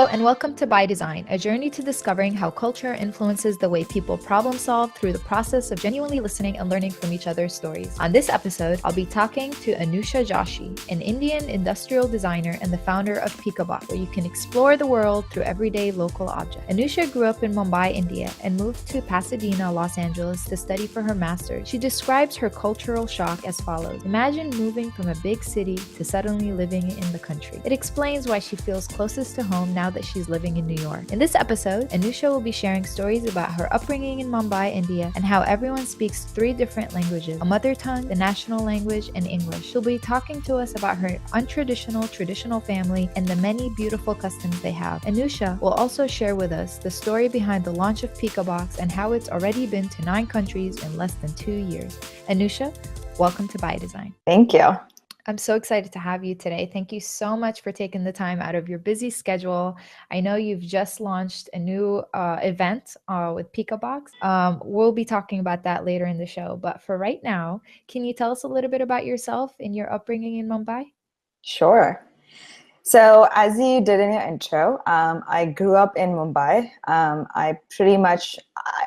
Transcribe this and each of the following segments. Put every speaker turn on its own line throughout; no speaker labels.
Hello and welcome to By Design, a journey to discovering how culture influences the way people problem solve through the process of genuinely listening and learning from each other's stories. On this episode, I'll be talking to Anuja Joshi, an Indian industrial designer and the founder of PikkaBox, where you can explore the world through everyday local objects. Anuja grew up in Mumbai, India, and moved to Pasadena, Los Angeles to study for her master's. She describes her cultural shock as follows. Imagine moving from a big city to suddenly living in the country. It explains why she feels closest to home now that she's living in New York. In this episode, Anuja will be sharing stories about her upbringing in Mumbai, India, and how everyone speaks 3 different languages: a mother tongue, the national language, and English. She'll be talking to us about her traditional family and the many beautiful customs they have. Anuja will also share with us the story behind the launch of PikkaBox and how it's already been to 9 countries in less than 2 years. Anuja, welcome to By Design.
Thank you.
I'm so excited to have you today. Thank you so much for taking the time out of your busy schedule. I know you've just launched a new event with PikkaBox. We'll be talking about that later in the show. But for right now, can you tell us a little bit about yourself and your upbringing in Mumbai?
Sure. So as you did in your intro, I grew up in Mumbai. I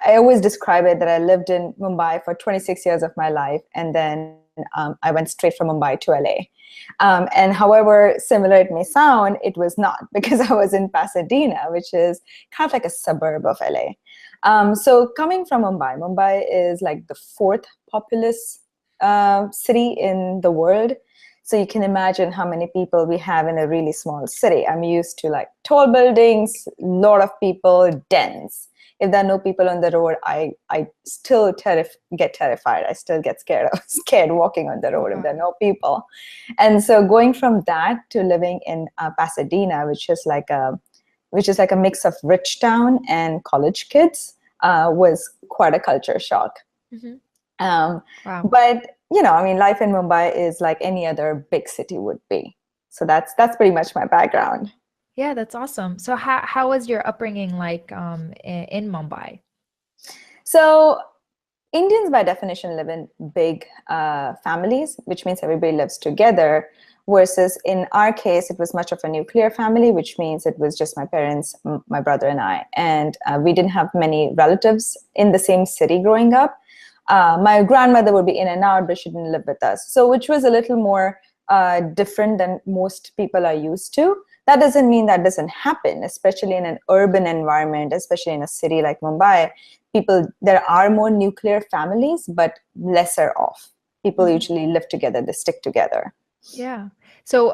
always describe it that I lived in Mumbai for 26 years of my life, and then I went straight from Mumbai to LA. And however similar it may sound, it was not, because I was in Pasadena, which is kind of like a suburb of LA. So coming from Mumbai is like the 4th populous city in the world. So you can imagine how many people we have in a really small city. I'm used to like tall buildings, a lot of people, dense. If there are no people on the road, I still get terrified. I still get scared walking on the road if there are no people. And so going from that to living in Pasadena, which is like a mix of rich town and college kids, was quite a culture shock.
Mm-hmm.
Wow. But life in Mumbai is like any other big city would be. So that's pretty much my background.
Yeah, that's awesome. So how was your upbringing like in Mumbai?
So Indians by definition live in big families, which means everybody lives together, versus in our case, it was much of a nuclear family, which means it was just my parents, my brother and I. And we didn't have many relatives in the same city growing up. My grandmother would be in and out, but she didn't live with us. So which was a little more different than most people are used to. That doesn't mean that doesn't happen, especially in an urban environment, especially in a city like Mumbai. There are more nuclear families, but lesser off. People usually live together, they stick together.
Yeah. So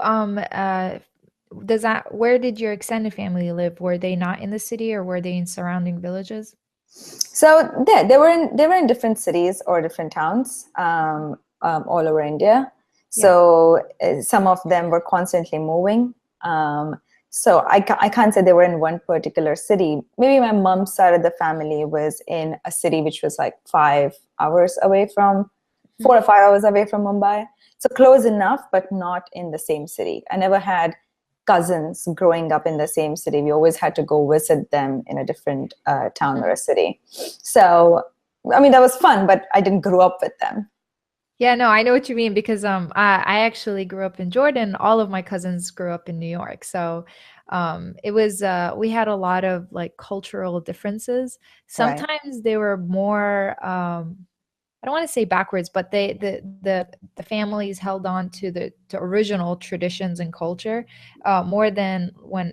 where did your extended family live? Were they not in the city, or were they in surrounding villages?
So they were in different cities or different towns all over India. So some of them were constantly moving. So I can't say they were in one particular city. Maybe my mom's side of the family was in a city which was like 4 or 5 hours away from Mumbai. So close enough, but not in the same city. I never had cousins growing up in the same city. We always had to go visit them in a different town or a city. So, that was fun, but I didn't grow up with them.
Yeah, no, I know what you mean, because I actually grew up in Jordan. All of my cousins grew up in New York. So it was we had a lot of like cultural differences. Sometimes they were more I don't want to say backwards, but the families held on to the original traditions and culture more than when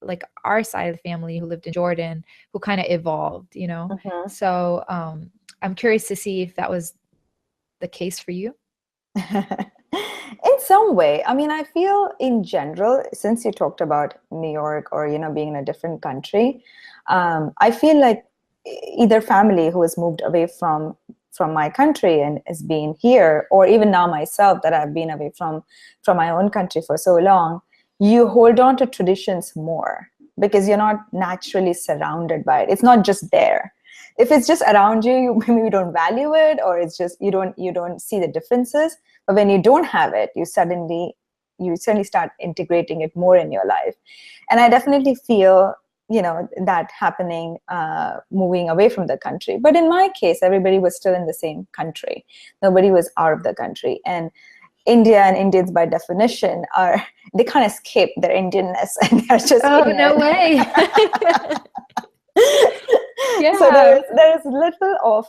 like our side of the family who lived in Jordan, who kind of evolved, So I'm curious to see if that was the case for you.
In some way. I feel in general, since you talked about New York or, being in a different country, I feel like either family who has moved away from my country and has been here, or even now myself that I've been away from my own country for so long, you hold on to traditions more because you're not naturally surrounded by it. It's not just there. If it's just around you, maybe you don't value it, or it's just you don't see the differences. But when you don't have it, you suddenly start integrating it more in your life. And I definitely feel that happening moving away from the country. But in my case, everybody was still in the same country. Nobody was out of the country. And India and Indians by definition they can't escape their Indianness and they're just
Oh,
in
no
it.
way.
So
Yeah.
there is little of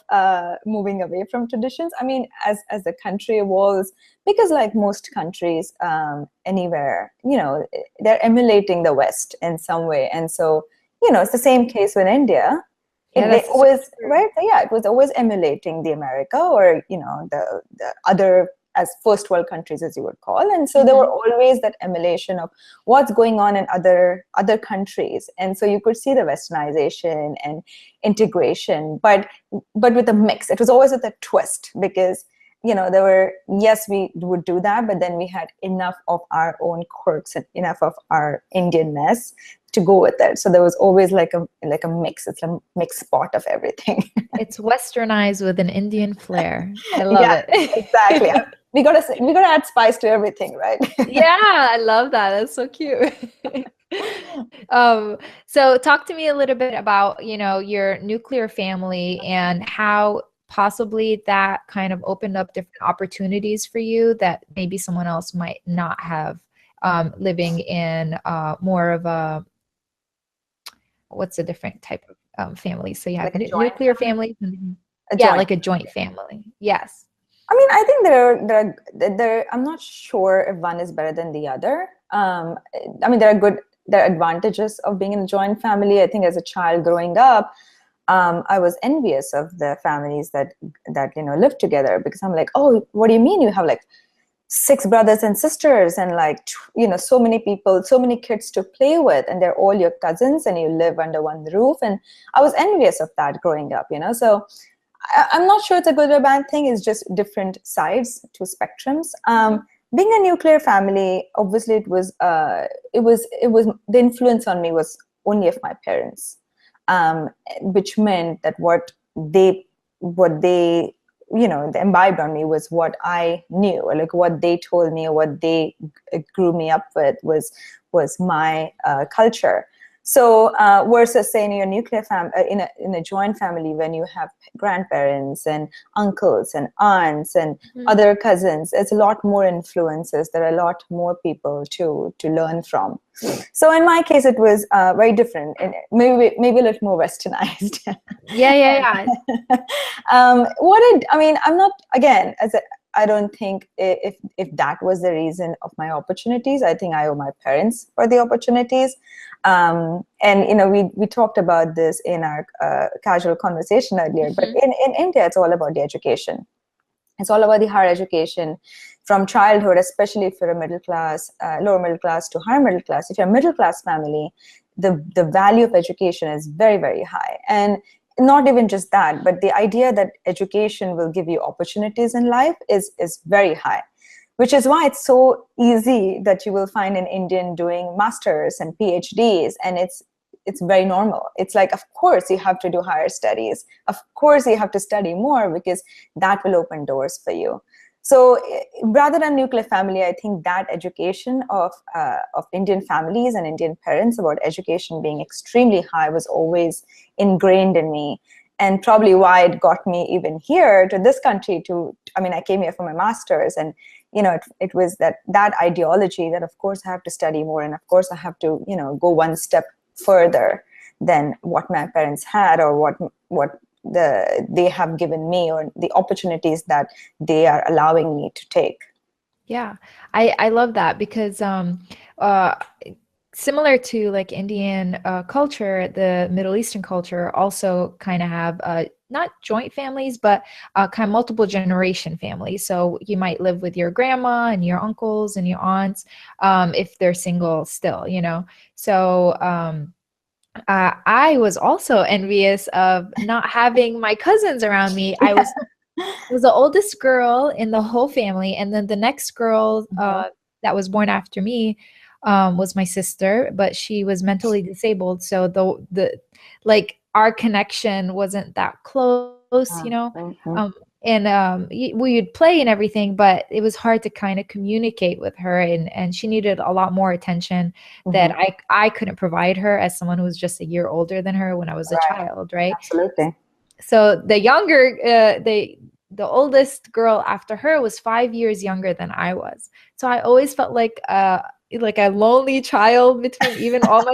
moving away from traditions. I mean, as the country evolves, because like most countries anywhere, they're emulating the West in some way, and so it's the same case with India.
Yeah,
They
that's so
always,
true.
right? Yeah, it was always emulating the America, or the other, as first world countries, as you would call. And so there were always that emulation of what's going on in other countries, and so you could see the westernization and integration, but with a mix. It was always with a twist, because there were, yes, we would do that, but then we had enough of our own quirks and enough of our Indianness to go with it. So there was always like a mix. It's a mixed pot of everything.
It's westernized with an Indian flair. I love
Yeah, exactly.
it.
We gotta add spice to everything, right?
Yeah, I love that. That's so cute. So talk to me a little bit about, your nuclear family and how possibly that kind of opened up different opportunities for you that maybe someone else might not have, living in more of a, what's a different type of family? So you have
Like a joint
nuclear
family.
families.
A
Yeah,
joint.
like a joint family. Yes.
I mean, I think there. I'm not sure if one is better than the other. I mean, there are advantages of being in a joint family. I think as a child growing up, I was envious of the families that live together, because I'm like, oh, what do you mean you have like 6 brothers and sisters and like so many people, so many kids to play with, and they're all your cousins and you live under one roof. And I was envious of that growing up. So I'm not sure it's a good or bad thing. It's just different sides to spectrums. Being a nuclear family, obviously it was the influence on me was only of my parents, which meant that what they they imbibed on me was what I knew, or like what they told me, or what they grew me up with was my culture. So versus say in your nuclear family, in a joint family, when you have grandparents and uncles and aunts and other cousins, it's a lot more influences. There are a lot more people to learn from. So in my case, it was very different, and maybe a little more westernized.
Yeah.
I mean, I'm not, again, I don't think if that was the reason of my opportunities. I think I owe my parents for the opportunities. And we talked about this in our casual conversation earlier, but in India, it's all about the education. It's all about the higher education from childhood, especially if you're a middle class, lower middle class to higher middle class. If you're a middle class family, the value of education is very, very high. And not even just that, but the idea that education will give you opportunities in life is very high, which is why it's so easy that you will find an Indian doing masters and PhDs, and it's very normal. It's like, of course you have to do higher studies. Of course you have to study more, because that will open doors for you. So rather than nuclear family, I think that education of Indian families and Indian parents about education being extremely high was always ingrained in me, and probably why it got me even here to this country. I came here for my master's, and it was that ideology that of course I have to study more, and of course I have to go one step further than what my parents had, or what they have given me, or the opportunities that they are allowing me to take.
Yeah, I love that because similar to like Indian culture, the Middle Eastern culture also kind of have not joint families, but kind of multiple generation families. So you might live with your grandma and your uncles and your aunts if they're single still, So I was also envious of not having my cousins around me. I was the oldest girl in the whole family, and then the next girl that was born after me was my sister, but she was mentally disabled, so the like our connection wasn't that close, and we'd play and everything, but it was hard to kind of communicate with her, and she needed a lot more attention that I couldn't provide her as someone who was just a year older than her when I was a child, right?
Absolutely.
So the younger the oldest girl after her was 5 years younger than I was. So I always felt like a lonely child between even all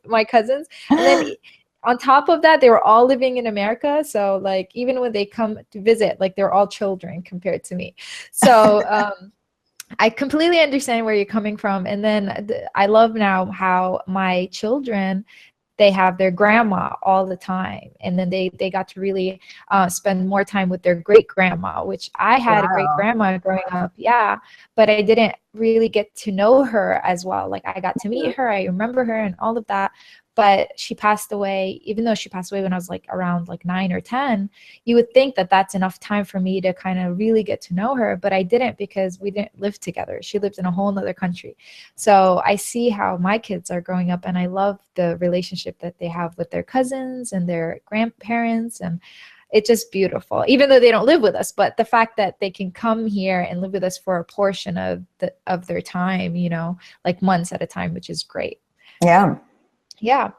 my cousins. And then on top of that, they were all living in America. So like even when they come to visit, like they're all children compared to me. So I completely understand where you're coming from. And then I love now how my children, they have their grandma all the time, and then they got to really spend more time with their great grandma, which I had a great
Wow.
grandma growing up, yeah, but I didn't really get to know her as well. Like I got to meet her, I remember her and all of that, but she passed away. Even though she passed away when I was like around like 9 or 10, you would think that that's enough time for me to kind of really get to know her, but I didn't, because we didn't live together. She lived in a whole nother country. So I see how my kids are growing up, and I love the relationship that they have with their cousins and their grandparents, and it's just beautiful, even though they don't live with us. But the fact that they can come here and live with us for a portion of their time, you know, like months at a time, which is great.
Yeah.
Yeah.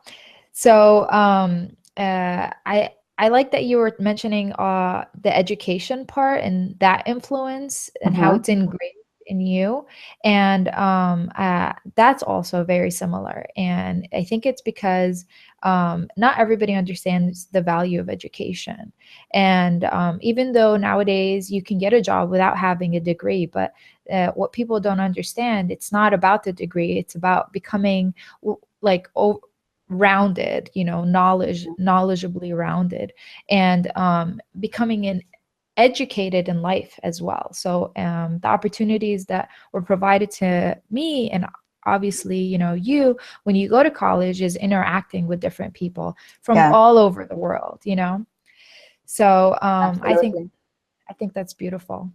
So I like that you were mentioning the education part and that influence and how
Mhm.
it's engraved in you. And that's also very similar. And I think it's because not everybody understands the value of education. And even though nowadays you can get a job without having a degree, but what people don't understand, it's not about the degree, it's about becoming like rounded, you know, knowledgeably rounded, and becoming an educated in life as well. So the opportunities that were provided to me, and obviously, you know, you, when you go to college, is interacting with different people from
Yeah.
all over the world, you know. So
Absolutely.
I think that's beautiful.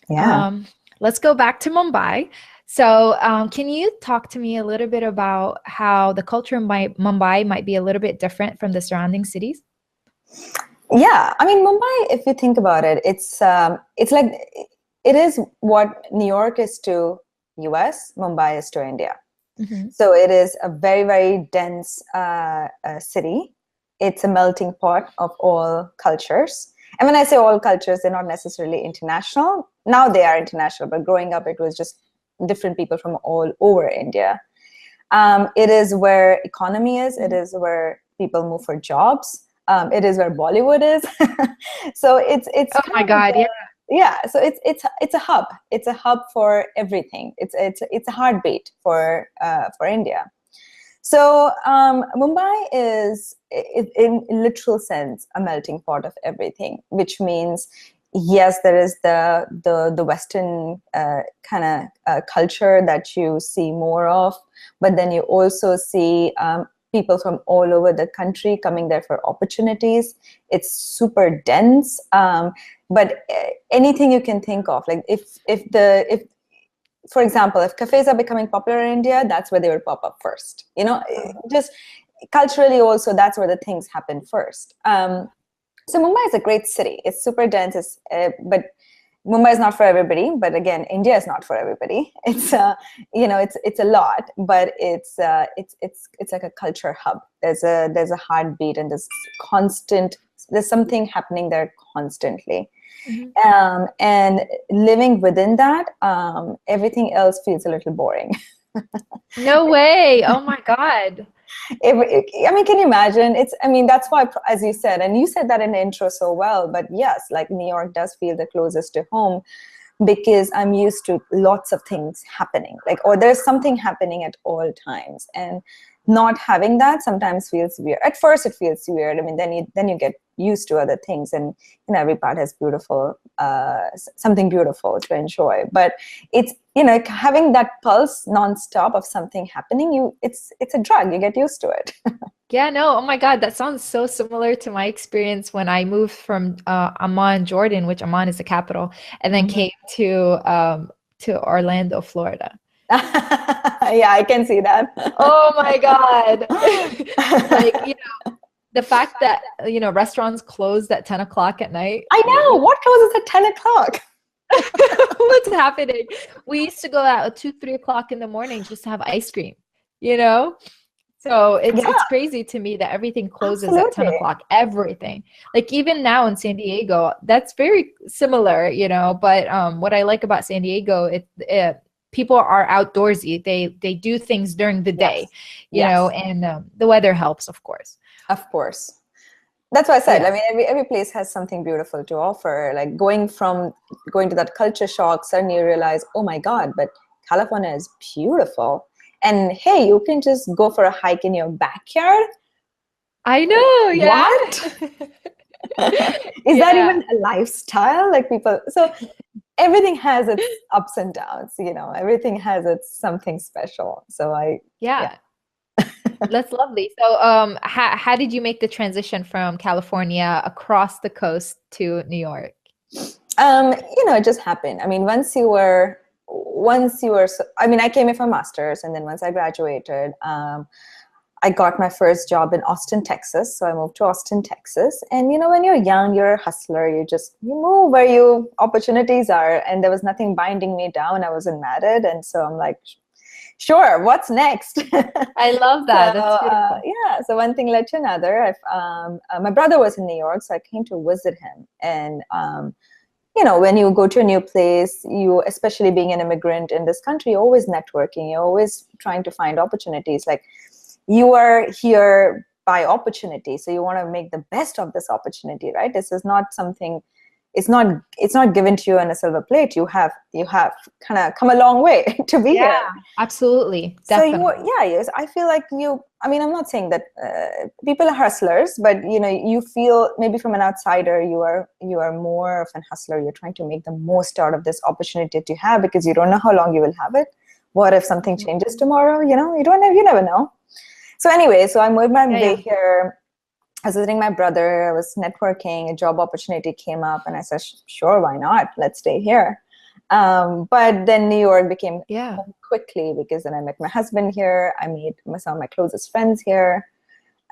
Yeah.
Um, let's go back to Mumbai. So, can you talk to me a little bit about how the culture in Mumbai might be a little bit different from the surrounding cities?
Yeah. I mean, Mumbai, if you think about it, it's like it is what New York is to US, Mumbai is to India.
Hmm.
So it is a very, very dense city. It's a melting pot of all cultures. And when I say all cultures, they're not necessarily international. Now they are international, but growing up, it was just different people from all over India. It is where economy is. It is where people move for jobs. It is where Bollywood is. So it's
Oh
kind
my
of like
God, yeah.
yeah. So it's a hub. It's a hub for everything. It's a heartbeat for India. So Mumbai is, in literal sense, a melting pot of everything, which means yes, there is the Western kind of culture that you see more of, but then you also see people from all over the country coming there for opportunities. It's super dense, but anything you can think of, like if for example, if cafes are becoming popular in India, that's where they would pop up first. You know, just culturally also, that's where the things happen first. So Mumbai is a great city. It's super dense, but Mumbai is not for everybody. But again, India is not for everybody. It's it's a lot, but it's like a culture hub. There's a heartbeat, and there's something happening there constantly.
Mhm.
And living within that, everything else feels a little boring.
No way. Oh my God.
I mean, can you imagine? I mean, that's why, as you said, and you said that in the intro so well, but yes, like New York does feel the closest to home because I'm used to lots of things happening, like, or there's something happening at all times. And not having that sometimes feels weird. At first it feels weird. I mean, then you get used to other things, and every part has something beautiful to enjoy. But it's, like having that pulse nonstop of something happening, it's a drug. You get used to it.
Yeah, no, oh my God, that sounds so similar to my experience when I moved from Amman, Jordan, which Amman is the capital, and then
Mhm.
came to Orlando, Florida.
Yeah, I can see that.
Oh my God. Like, the fact that, restaurants closed at 10 o'clock at night.
I know. What closes at 10 o'clock?
What's happening? We used to go out at 2, 3 o'clock in the morning just to have ice cream, you know? So
Yeah,
it's crazy to me that everything closes at 10
absolutely.
o'clock. Everything. Like even now in San Diego, that's very similar, you know. But what I like about San Diego, people are outdoorsy. They do things during the day,
Yes.
you know,
Yes,
and the weather helps, of course.
of course. That's why I said, I
Yeah.
mean, every place has something beautiful to offer. Like going to that culture shock, suddenly you realize, oh my God, but California is beautiful. And hey, you can just go for a hike in your backyard.
I know,
What?
yeah.
Is that
Yeah.
even a lifestyle? Like people, so everything has its ups and downs, everything has its something special. So yeah.
Yeah. That's lovely. So, how did you make the transition from California across the coast to New York?
It just happened. I mean, I mean, I came here for master's, and then once I graduated, I got my first job in Austin, Texas. So I moved to Austin, Texas. And when you're young, you're a hustler. You move where you opportunities are. And there was nothing binding me down. I wasn't married, and so I'm like, sure, what's next?
I love
So
that. That's beautiful.
yeah, so one thing led to another. My brother was in New York, so I came to visit him. And when you go to a new place, you, especially being an immigrant in this country, you're always networking. You're always trying to find opportunities. Like, you are here by opportunity, so you want to make the best of this opportunity, right? This is not something. It's not given to you on a silver plate. You have kind of come a long way to be
Yeah,
here.
absolutely.
So
Definitely.
yeah, yes, I feel like I mean, I'm not saying that people are hustlers, but you feel maybe from an outsider, you are more of an hustler. You're trying to make the most out of this opportunity that you have, because you don't know how long you will have it. What if something
Mhm.
changes tomorrow? You never know. So anyway, so I made my
Yeah,
way
yeah.
here. I was visiting my brother. I was networking. A job opportunity came up, and I said, "Sure, why not? Let's stay here." But then New York became
Yeah.
home quickly, because then I met my husband here. I made some of my closest friends here,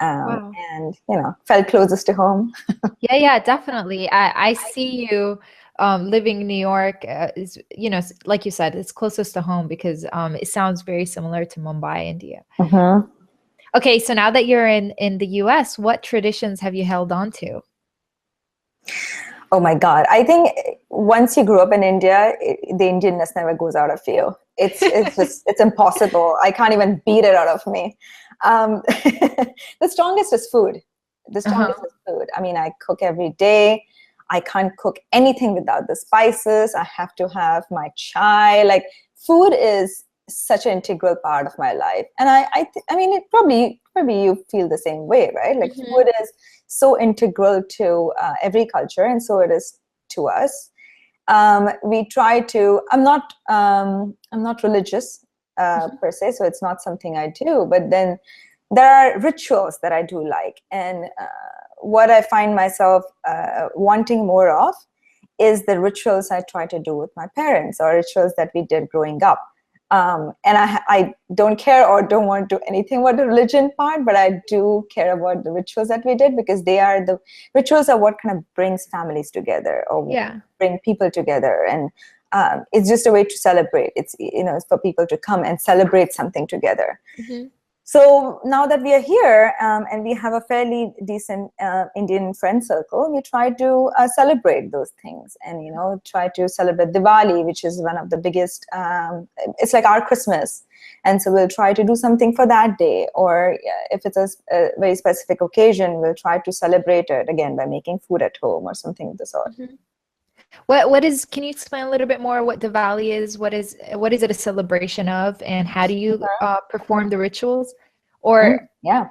Wow.
and felt closest to home.
Yeah, yeah, definitely. I see you living in New York is, like you said, it's closest to home because it sounds very similar to Mumbai, India.
Mhm.
Okay, so now that you're in the US, what traditions have you held on to?
Oh my God! I think once you grew up in India, the Indianness never goes out of you. It's impossible. I can't even beat it out of me. The strongest is food. The strongest
Uh-huh.
is food. I mean, I cook every day. I can't cook anything without the spices. I have to have my chai. Like, food is such an integral part of my life, and I mean, it probably you feel the same way, right? Like,
Hmm.
food is so integral to every culture, and so it is to us. We try to. I'm not religious per se, so it's not something I do. But then there are rituals that I do like, and what I find myself wanting more of is the rituals I try to do with my parents, or rituals that we did growing up. And I don't care or don't want to do anything about the religion part, but I do care about the rituals that we did, because the rituals are what kind of brings families together, or
Yeah.
bring people together. And it's just a way to celebrate. It's for people to come and celebrate something together.
Hmm.
So now that we are here, and we have a fairly decent Indian friend circle, we try to celebrate those things, and try to celebrate Diwali, which is one of the biggest. It's like our Christmas, and so we'll try to do something for that day, or if it's a very specific occasion, we'll try to celebrate it again by making food at home or something of the sort.
Hmm. What is, can you explain a little bit more what Diwali is? What is it a celebration of, and how do you perform the rituals? Or
Yeah.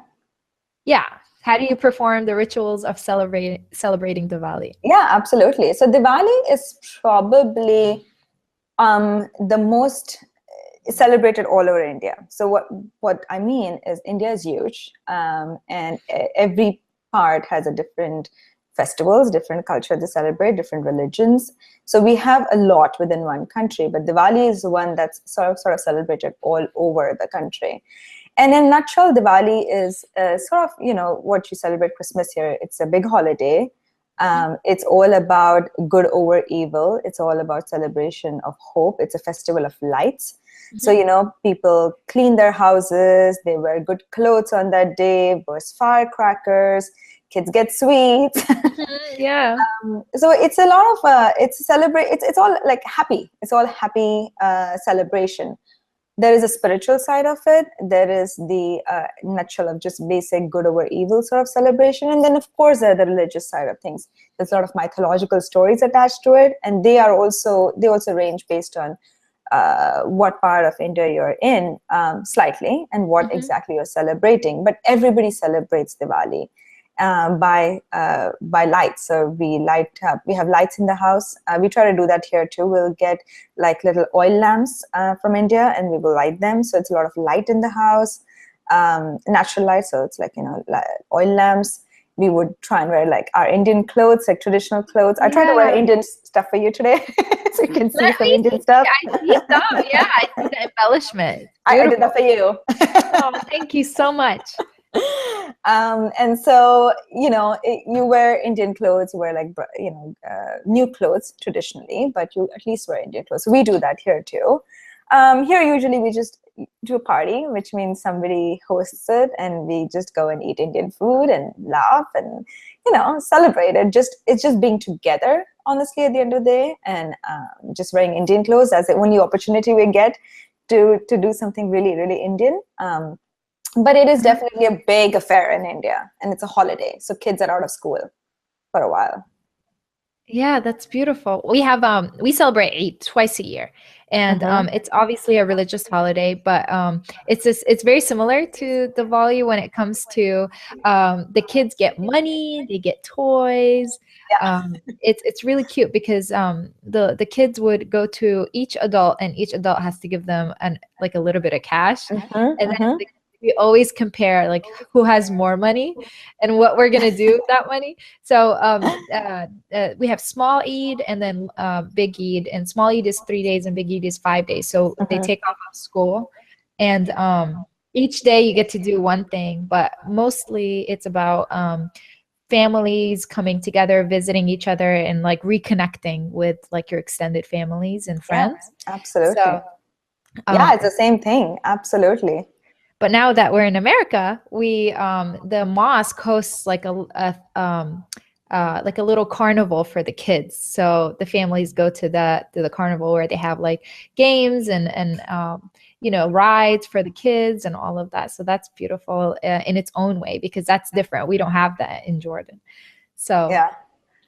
yeah, how do you perform the rituals of celebrating Diwali?
Yeah, absolutely. So Diwali is probably the most celebrated all over India. So what I mean is, India is huge, and every part has a different festivals, different culture to celebrate, different religions. So we have a lot within one country, but Diwali is one that's sort of celebrated all over the country. And in a nutshell, Diwali is sort of what you celebrate Christmas here. It's a big holiday. It's all about good over evil. It's all about celebration of hope. It's a festival of lights. So, people clean their houses, they wear good clothes on that day, burst firecrackers, kids get sweets.
Yeah.
So it's a lot of, it's all like happy. It's all happy celebration. There is a spiritual side of it. There is the nutshell of just basic good over evil sort of celebration. And then, of course, there are the religious side of things. There's a lot of mythological stories attached to it. And they also range based on what part of India you're in, slightly, and what exactly you're celebrating. But everybody celebrates Diwali by lights. So we light up. We have lights in the house. We try to do that here too. We'll get like little oil lamps from India, and we will light them. So it's a lot of light in the house, natural light. So it's like oil lamps. We would try and wear like our Indian clothes, like traditional clothes. I try to wear Indian stuff for you today, so you can see some Indian stuff.
I see some. Yeah, I see the embellishment.
I did that for you.
Oh, thank you so much.
And so, you wear Indian clothes, you wear like, new clothes traditionally, but you at least wear Indian clothes. So we do that here too. Here, usually we just do a party, which means somebody hosts it and we just go and eat Indian food and laugh and, celebrate it. It's just being together, honestly, at the end of the day, and just wearing Indian clothes. That's the only opportunity we get to do something really, really Indian. But it is definitely a big affair in India, and it's a holiday. So kids are out of school for a while.
Yeah, that's beautiful. We have we celebrate Eid twice a year, and it's obviously a religious holiday, but it's very similar to Diwali when it comes to the kids get money, they get toys.
Yeah.
It's really cute because the kids would go to each adult, and each adult has to give them like a little bit of cash, and then we always compare like who has more money and what we're gonna do with that money. So we have small Eid and then big Eid, and small Eid is 3 days and big Eid is 5 days. So they take off of school, and each day you get to do one thing, but mostly it's about families coming together, visiting each other, and like reconnecting with like your extended families and friends.
Yeah, absolutely.
So,
yeah, it's the same thing. Absolutely.
But now that we're in America, we the mosque hosts like a little carnival for the kids. So the families go to the carnival where they have like games and rides for the kids and all of that. So that's beautiful in its own way, because that's different. We don't have that in Jordan. So
yeah.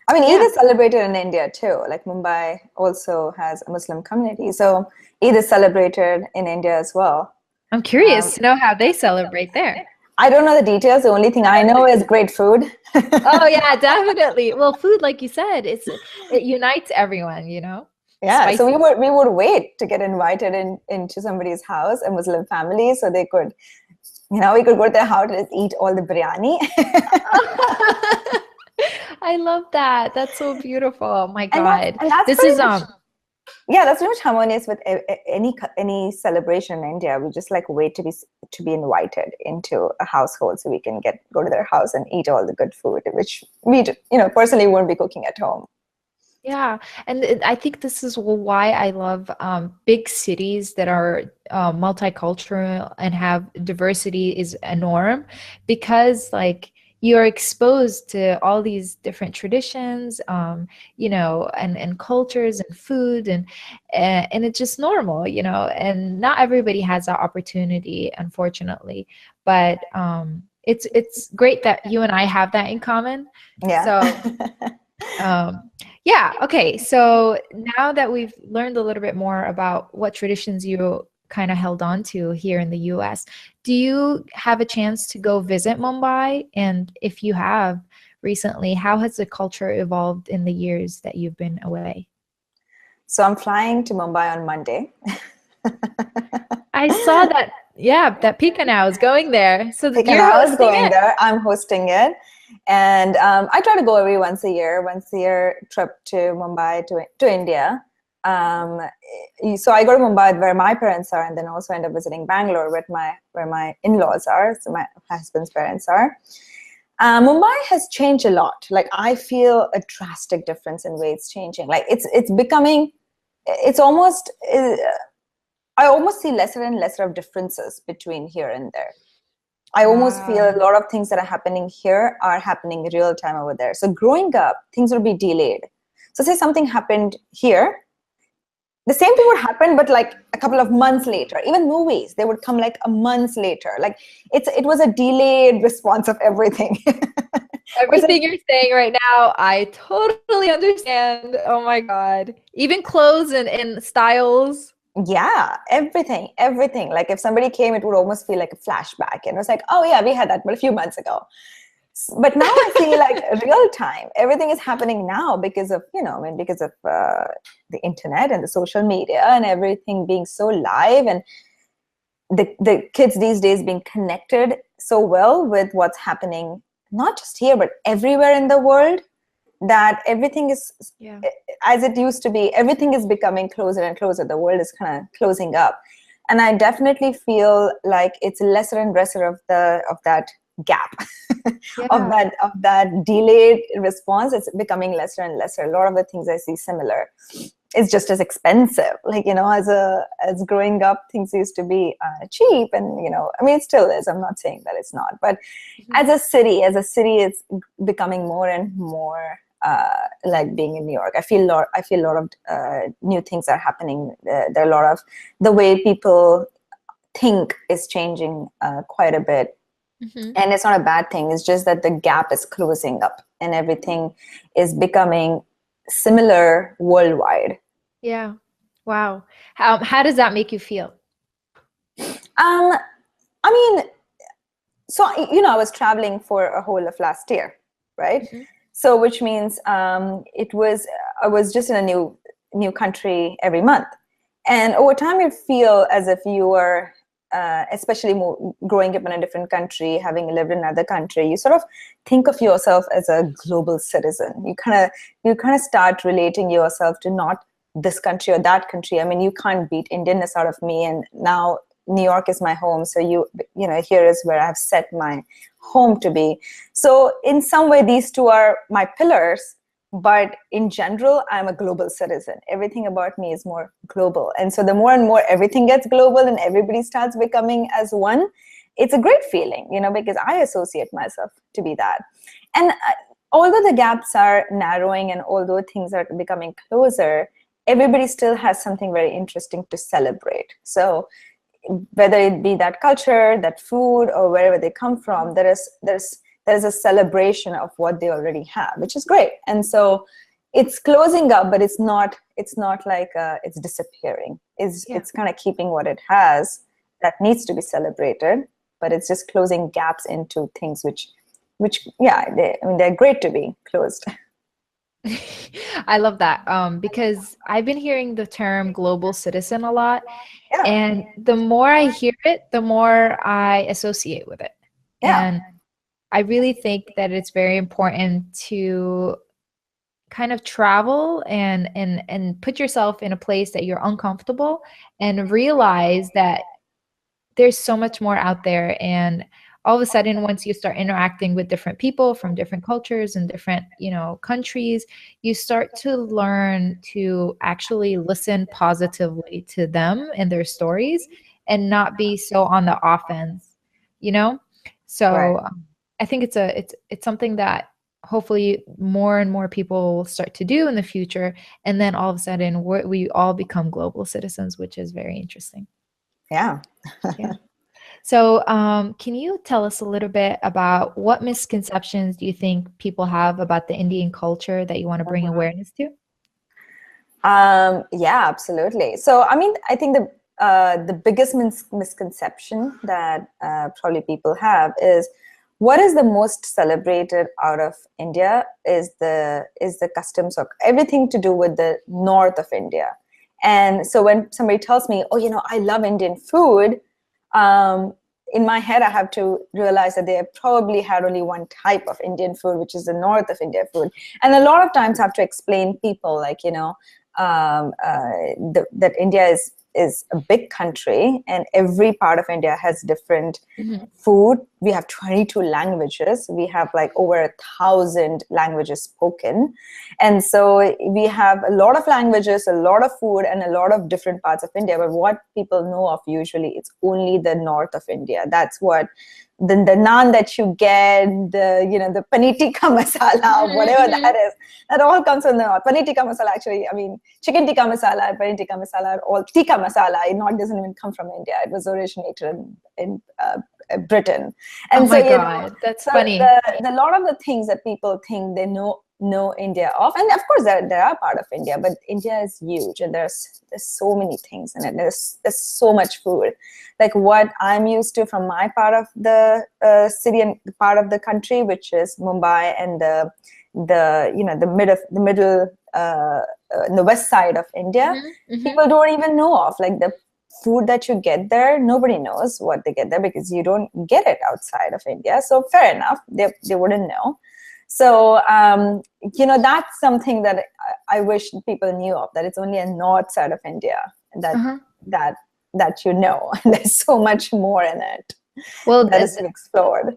I mean, Eid is celebrated in India too. Like Mumbai also has a Muslim community. So Eid is celebrated in India as well.
I'm curious to know how they celebrate there.
I don't know the details. The only thing I know is great food.
Oh yeah, definitely. Well, food, like you said, it unites everyone,
Yeah.
Spicy.
So we would wait to get invited into somebody's house, a Muslim family, so they could, we could go to their house and eat all the biryani.
I love that. That's so beautiful. Oh my God.
And that's
this is
yeah, that's very much harmonious with any celebration in India. We just like wait to be invited into a household so we can go to their house and eat all the good food, which we personally won't be cooking at home.
Yeah, and I think this is why I love big cities that are multicultural and have diversity is a norm, because like you're exposed to all these different traditions, and cultures and food, and it's just normal, and not everybody has that opportunity, unfortunately. But it's great that you and I have that in common.
Yeah.
So yeah, okay. So now that we've learned a little bit more about what traditions you kind of held on to here in the US, do you have a chance to go visit Mumbai? And if you have recently, how has the culture evolved in the years that you've been away?
So I'm flying to Mumbai on Monday.
I saw that, that Pika now is going there. So
Pika now is going there. I'm hosting it. And I try to go every once a year trip to Mumbai to India. So I go to Mumbai where my parents are, and then also end up visiting Bangalore where my in-laws are, so my husband's parents are. Mumbai has changed a lot. Like I feel a drastic difference in way it's changing. Like it's becoming, it's almost, I almost see lesser and lesser of differences between here and there. I almost feel a lot of things that are happening here are happening real time over there. So growing up, things will be delayed. So say something happened here, the same thing would happen, but like a couple of months later. Even movies, they would come like a month later. Like it was a delayed response of everything.
Everything you're saying right now, I totally understand. Oh my God. Even clothes and styles.
Yeah, everything. Like if somebody came, it would almost feel like a flashback. And it was like, oh yeah, we had that, but a few months ago. But now I see like real time. Everything is happening now because of, because of the internet and the social media and everything being so live, and the kids these days being connected so well with what's happening, not just here, but everywhere in the world, that everything is, as it used to be, everything is becoming closer and closer. The world is kind of closing up. And I definitely feel like it's lesser and lesser of that gap, of that delayed response. It's becoming lesser and lesser. A lot of the things I see similar. It's just as expensive. Like, as growing up, things used to be cheap, and I mean, it still is. I'm not saying that it's not, but as a city, it's becoming more and more like being in New York. I feel a lot of new things are happening. There are a lot of, the way people think is changing quite a bit. And it's not a bad thing. It's just that the gap is closing up and everything is becoming similar worldwide.
Yeah. Wow. How does that make you feel?
I mean, so, I was traveling for a whole of last year, right? So, which means I was just in a new country every month. And over time, you feel as if you are, especially growing up in a different country, having lived in another country, you sort of think of yourself as a global citizen. You kind of start relating yourself to not this country or that country. I mean, you can't beat Indianness out of me, and now New York is my home. So here is where I've set my home to be. So in some way, these two are my pillars. But in general, I'm a global citizen. Everything about me is more global. And so the more and more everything gets global and everybody starts becoming as one, it's a great feeling, because I associate myself to be that. And although the gaps are narrowing and although things are becoming closer, everybody still has something very interesting to celebrate. So whether it be that culture, that food, or wherever they come from, there's a celebration of what they already have, which is great. And so it's closing up, but it's not like it's disappearing. It's kind of keeping what it has that needs to be celebrated, but it's just closing gaps into things which they're great to be closed.
I love that because I've been hearing the term global citizen a lot.
Yeah.
And the more I hear it, the more I associate with it.
Yeah.
And I really think that it's very important to kind of travel and put yourself in a place that you're uncomfortable and realize that there's so much more out there. And all of a sudden, once you start interacting with different people from different cultures and different, countries, you start to learn to actually listen positively to them and their stories and not be so on the offense, So
Right.
I think it's something that hopefully more and more people will start to do in the future. And then all of a sudden we all become global citizens, which is very interesting.
Yeah.
Yeah. So can you tell us a little bit about what misconceptions do you think people have about the Indian culture that you want to bring awareness to?
Yeah, absolutely. So, I mean, I think the biggest misconception that probably people have is what is the most celebrated out of India is the customs or everything to do with the north of India. And so when somebody tells me, oh, I love Indian food, in my head, I have to realize that they have probably had only one type of Indian food, which is the north of India food. And a lot of times I have to explain people like, that India is is a big country, and every part of India has different
Mm-hmm.
food. We have 22 languages. We have like over 1,000 languages spoken. And so we have a lot of languages, a lot of food, and a lot of different parts of India. But what people know of usually, it's only the north of India. That's what the naan that you get, the paneer tikka masala, whatever that is, that all comes from the north. Paneer tikka masala, actually, I mean, chicken tikka masala and paneer tikka masala, all tikka masala, doesn't even come from India. It was originated in Britain. And
Oh
so,
my God, that's funny.
the lot of the things that people think they know India of, and of course there are part of India, but India is huge, and there's so many things in it. There's so much food. Like what I'm used to from my part of the city and part of the country, which is Mumbai and the middle the west side of India, people don't even know of. Like the food that you get there, nobody knows what they get there because you don't get it outside of India. So fair enough, they wouldn't know. So that's something that I wish people knew of, that it's only a north side of India that there's so much more in it.
Well,
that is explored.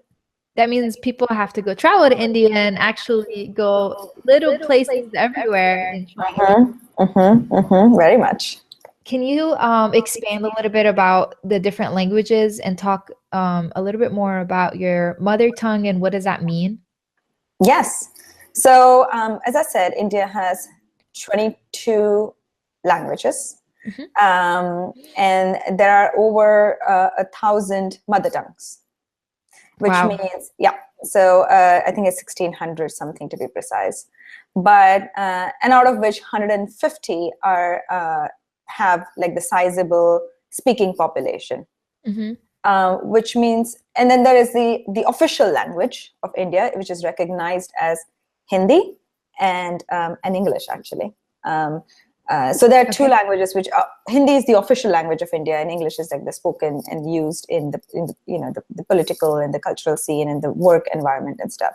That means people have to go travel to India and actually go little places everywhere and try.
Very much.
Can you expand a little bit about the different languages and talk a little bit more about your mother tongue and what does that mean?
Yes. So as I said, India has 22 languages. And there are over 1,000 mother tongues, which means, so I think it's 1,600 something to be precise. But, and out of which 150 have like the sizable speaking population. Which means, and then there is the official language of India, which is recognized as Hindi and English, actually. So there are two languages, which Hindi is the official language of India, and English is like the spoken and used in the political and the cultural scene and the work environment and stuff.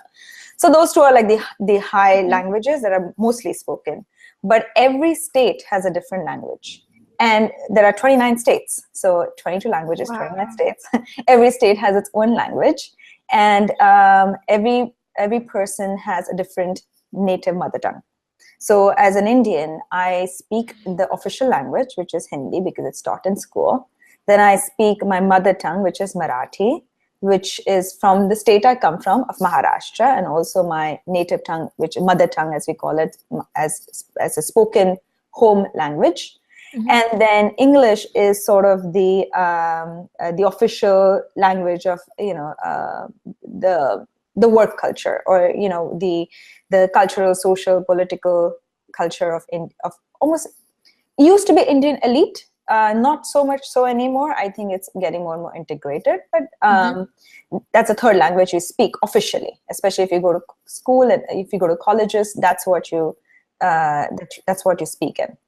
So those two are like the high languages that are mostly spoken. But every state has a different language. And there are 29 states. So 22 languages, 29 states. Every state has its own language. And every person has a different native mother tongue. So as an Indian, I speak the official language, which is Hindi, because it's taught in school. Then I speak my mother tongue, which is Marathi, which is from the state I come from, of Maharashtra, and also my native tongue, which mother tongue, as we call it, as a spoken home language. And then English is sort of the official language of the work culture, or the cultural, social, political culture of almost, it used to be Indian elite, not so much so anymore. I think it's getting more and more integrated, but that's a third language you speak officially, especially if you go to school and if you go to colleges, that's what you speak in.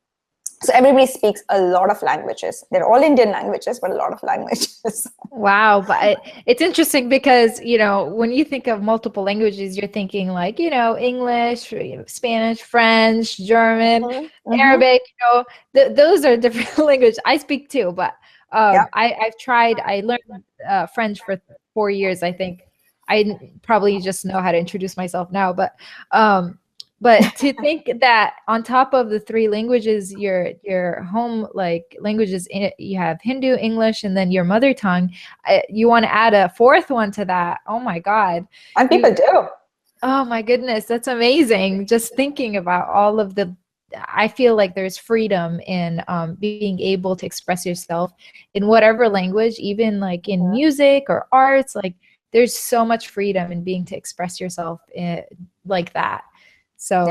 So everybody speaks a lot of languages. They're all Indian languages, but a lot of languages.
Wow. But it's interesting because, when you think of multiple languages, you're thinking like, English, Spanish, French, German, Arabic, those are different languages. I speak too, but I learned French for 4 years, I think. I probably just know how to introduce myself now, but to think that on top of the three languages, your home languages, you have Hindu, English, and then your mother tongue. You want to add a fourth one to that? Oh my God!
And people do.
Oh my goodness, that's amazing! Just thinking about all of the. I feel like there's freedom in being able to express yourself in whatever language, even like in music or arts. Like there's so much freedom in being to express yourself like that. So,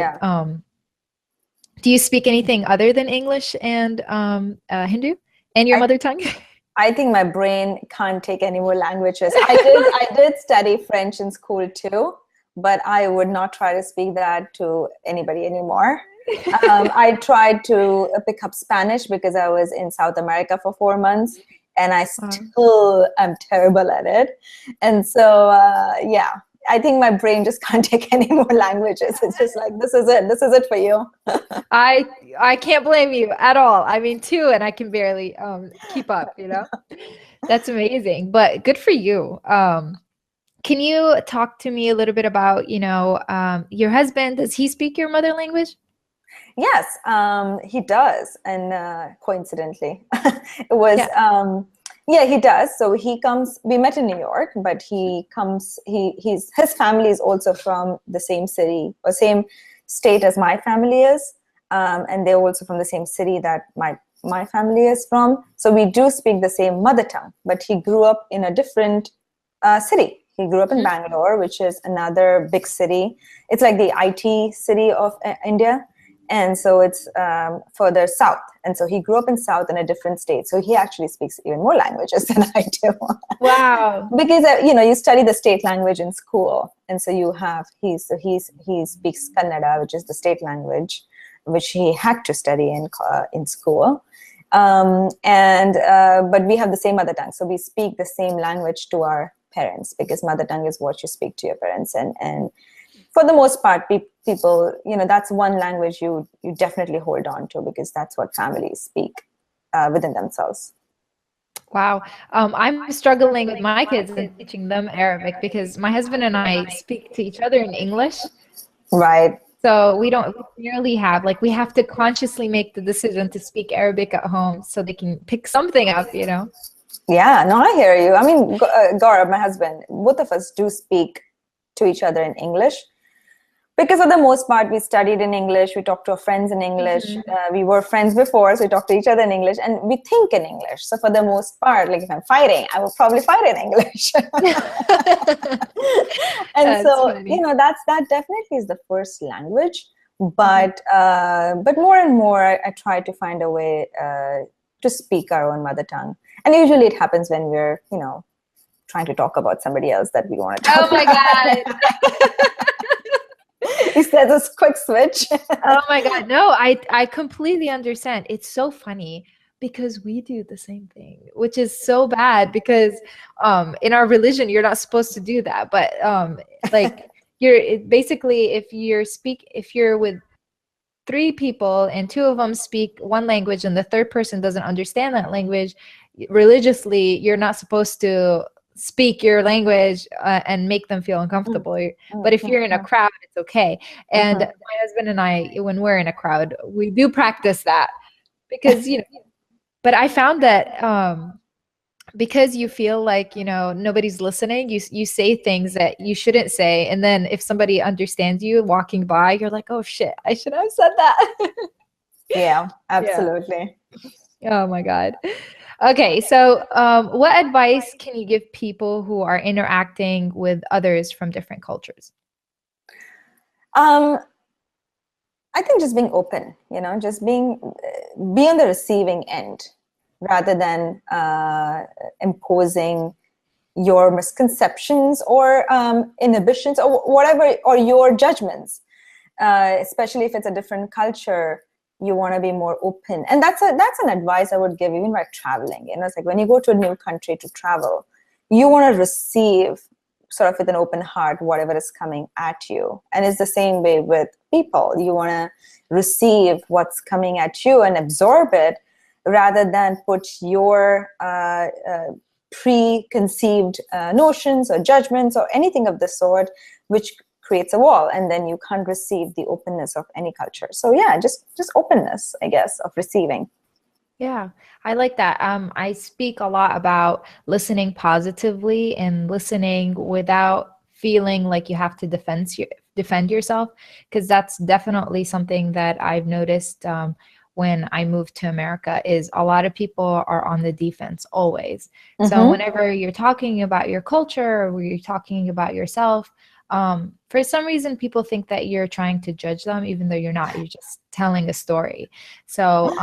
do you speak anything other than English and Hindu and your mother tongue?
I think my brain can't take any more languages. I did study French in school too, but I would not try to speak that to anybody anymore. I tried to pick up Spanish because I was in South America for 4 months, and I still am terrible at it. And so, I think my brain just can't take any more languages. It's just like, this is it. This is it for you.
I can't blame you at all. I mean, two, and I can barely keep up, you know? That's amazing, but good for you. Can you talk to me a little bit about, your husband? Does he speak your mother language?
Yes, he does. And coincidentally, it was,
Yeah.
yeah, he does. So he comes, we met in New York, but he comes, his family is also from the same city or same state as my family is. And they're also from the same city that my family is from. So we do speak the same mother tongue, but he grew up in a different city. He grew up in Bangalore, which is another big city. It's like the IT city of India. And so it's further south. And so he grew up in south in a different state. So he actually speaks even more languages than I do.
Wow.
Because, you study the state language in school. And so he speaks Kannada, which is the state language, which he had to study in school. But we have the same mother tongue. So we speak the same language to our parents, because mother tongue is what you speak to your parents. And for the most part, people, that's one language you definitely hold on to, because that's what families speak within themselves.
Wow. I'm struggling with my kids and teaching them Arabic because my husband and I speak to each other in English.
Right.
So we don't nearly have, like, we have to consciously make the decision to speak Arabic at home so they can pick something up,
Yeah, no, I hear you. I mean, Gaurav, my husband, both of us do speak to each other in English. Because for the most part, we studied in English, we talked to our friends in English, we were friends before, so we talked to each other in English, and we think in English. So for the most part, like if I'm fighting, I will probably fight in English. And
That's
so,
funny.
that definitely is the first language. But more and more, I try to find a way to speak our own mother tongue. And usually it happens when we're, trying to talk about somebody else that we want to talk about.
Oh my God.
Is that a quick switch?
Oh my God. No, I completely understand. It's so funny because we do the same thing, which is so bad because in our religion, you're not supposed to do that. But like basically, if you're with three people and two of them speak one language and the third person doesn't understand that language, religiously, you're not supposed to speak your language and make them feel uncomfortable. But if you're in a crowd, it's okay. And my husband and I, when we're in a crowd, we do practice that because, but I found that because you feel like, nobody's listening, you say things that you shouldn't say. And then if somebody understands you walking by, you're like, oh shit, I should have said that.
Yeah, absolutely.
Yeah. Oh my God. Okay, so what advice can you give people who are interacting with others from different cultures?
I think just being open, just be on the receiving end rather than imposing your misconceptions or inhibitions or whatever, or your judgments, especially if it's a different culture. You want to be more open, and that's an advice I would give even while traveling. It's like when you go to a new country to travel, you want to receive sort of with an open heart whatever is coming at you. And it's the same way with people. You want to receive what's coming at you and absorb it rather than put your preconceived notions or judgments or anything of the sort, which creates a wall, and then you can't receive the openness of any culture. So yeah, just openness, I guess, of receiving.
Yeah, I like that. I speak a lot about listening positively and listening without feeling like you have to defend yourself, because that's definitely something that I've noticed when I moved to America is a lot of people are on the defense always. So whenever you're talking about your culture or you're talking about yourself, for some reason people think that you're trying to judge them, even though you're not. You're just telling a story. So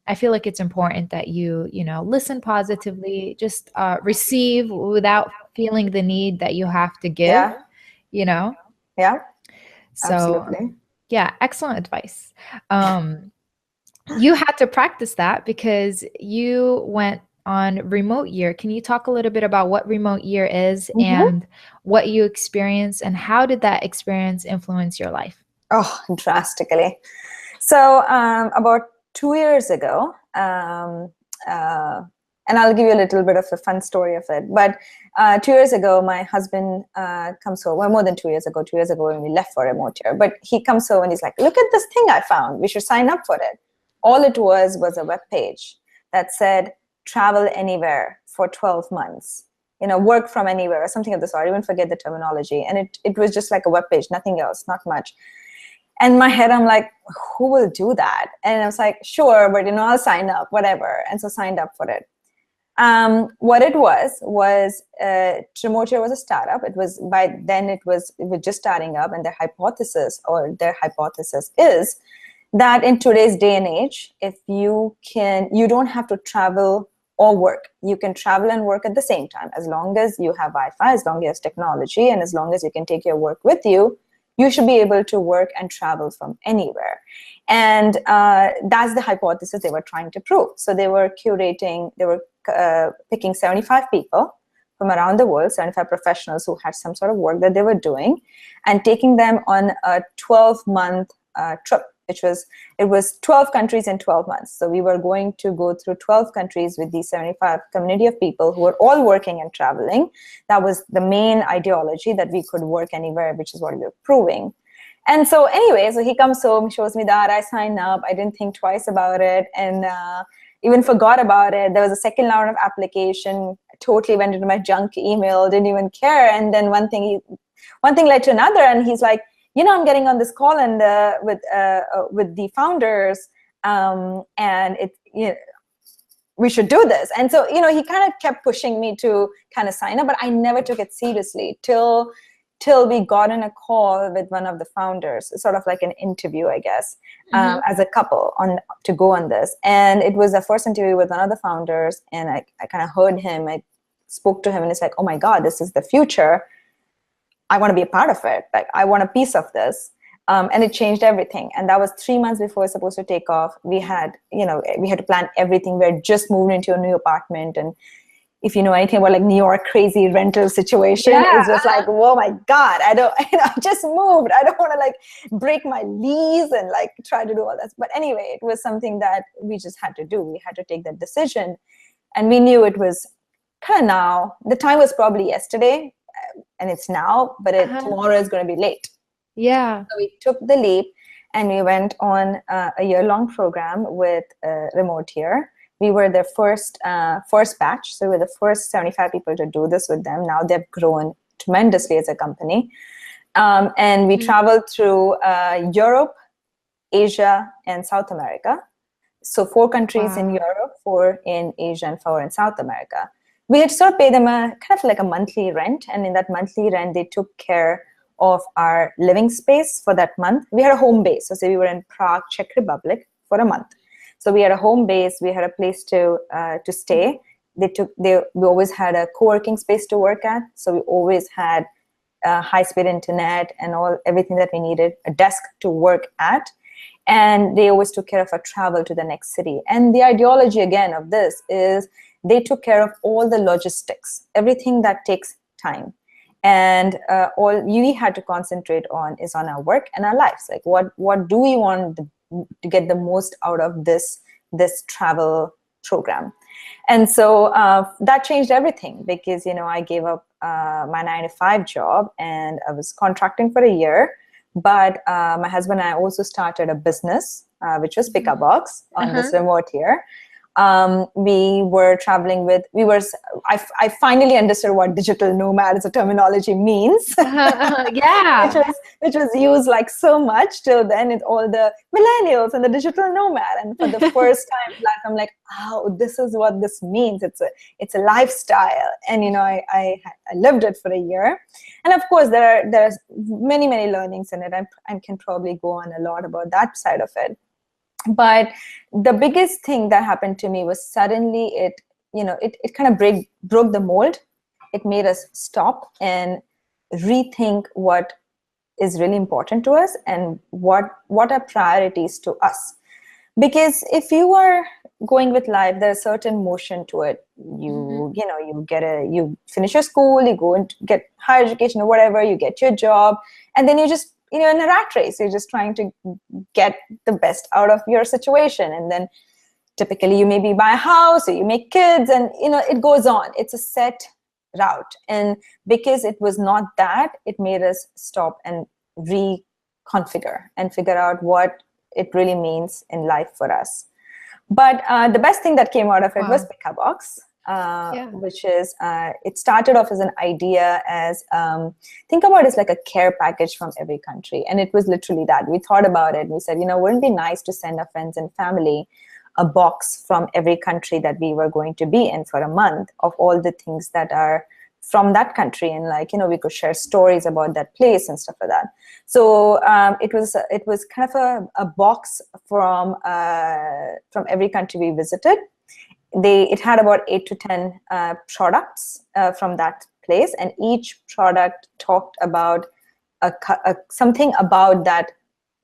I feel like it's important that you listen positively, just receive without feeling the need that you have to give.
Yeah,
So
absolutely.
yeah, excellent advice. You had to practice that because you went on remote year. Can you talk a little bit about what remote year is
Mhm.
and what you experienced and how did that experience influence your life?
Oh, drastically. So about 2 years ago, and I'll give you a little bit of a fun story of it. But 2 years ago, my husband comes home. Well, more than 2 years ago. 2 years ago, when we left for remote year. But he comes home and he's like, "Look at this thing I found. We should sign up for it." All it was a web page that said "travel anywhere for 12 months." Work from anywhere or something of the sort. I even forget the terminology. And it was just like a web page, nothing else, not much. And in my head, I'm like, who will do that? And I was like, sure, but I'll sign up, whatever. And so signed up for it. What it was Tremotier was a startup. It was by then it was just starting up, and their hypothesis is that in today's day and age, if you don't have to travel or work. You can travel and work at the same time, as long as you have Wi-Fi, as long as technology, and as long as you can take your work with you. You should be able to work and travel from anywhere. And that's the hypothesis they were trying to prove. So they were picking 75 people from around the world, 75 professionals who had some sort of work that they were doing, and taking them on a 12-month trip, it was 12 countries in 12 months. So we were going to go through 12 countries with these 75 community of people who were all working and traveling. That was the main ideology, that we could work anywhere, which is what we were proving. And so anyway, so he comes home, shows me that. I sign up. I didn't think twice about it, and even forgot about it. There was a second round of application. Totally went into my junk email, didn't even care. And then one thing led to another, and he's like, I'm getting on this call and with the founders, and we should do this. And so he kind of kept pushing me to kind of sign up, but I never took it seriously till we got in a call with one of the founders, sort of like an interview, I guess, as a couple to go on this. And it was the first interview with one of the founders, and I kind of heard him. I spoke to him, and it's like, oh my God, this is the future. I want to be a part of it. Like, I want a piece of this. And it changed everything. And that was 3 months before it was supposed to take off. We had to plan everything. We had just moved into a new apartment. And if you know anything about like New York crazy rental situation, it's just like, oh my God, I just moved. I don't want to like break my lease and like try to do all this. But anyway, it was something that we just had to do. We had to take that decision. And we knew it was kind of now. The time was probably yesterday, and it's now, but tomorrow is going to be late.
Yeah.
So we took the leap, and we went on a year-long program with Remote Year. We were their first batch. So we were the first 75 people to do this with them. Now they've grown tremendously as a company. And we traveled through Europe, Asia, and South America. So 4 countries in Europe, 4 in Asia, and 4 in South America. We had to sort of pay them a kind of like a monthly rent. And in that monthly rent, they took care of our living space for that month. We had a home base. So say we were in Prague, Czech Republic for a month. So we had a home base. We had a place to stay. We always had a co-working space to work at. So we always had high-speed internet and everything that we needed, a desk to work at. And they always took care of our travel to the next city. And the ideology, again, of this is they took care of all the logistics, everything that takes time. And all we had to concentrate on is on our work and our lives. Like, what do we want to get the most out of this travel program? And so that changed everything, because I gave up my 9-to-5 job, and I was contracting for a year. But my husband and I also started a business, which was PikkaBox on this remote year. We were traveling with, I finally understood what digital nomad as a terminology means.
Yeah.
which was used like so much till then. It's all the millennials and the digital nomad. And for the first time, like, I'm like, oh, this is what this means. It's a lifestyle. And, I lived it for a year. And of course, there's many, many learnings in it. I can probably go on a lot about that side of it. But the biggest thing that happened to me was suddenly it kind of broke the mold. It made us stop and rethink what is really important to us and what are priorities to us. Because if you are going with life, there's a certain motion to it.
Mhm.
You finish your school, you go and get higher education or whatever, you get your job, and then you just, in a rat race, you're just trying to get the best out of your situation. And then typically you maybe buy a house or you make kids, and it goes on. It's a set route. And because it was not that, it made us stop and reconfigure and figure out what it really means in life for us. But the best thing that came out of it was
Wow.
PikkaBox,
Yeah.
which is, it started off as an idea as, think about it as like a care package from every country. And it was literally that. We thought about it. We said, wouldn't it be nice to send our friends and family a box from every country that we were going to be in for a month, of all the things that are from that country, and we could share stories about that place and stuff like that. So it was kind of a box from every country we visited. It had about 8 to 10 products from that place, and each product talked about something about that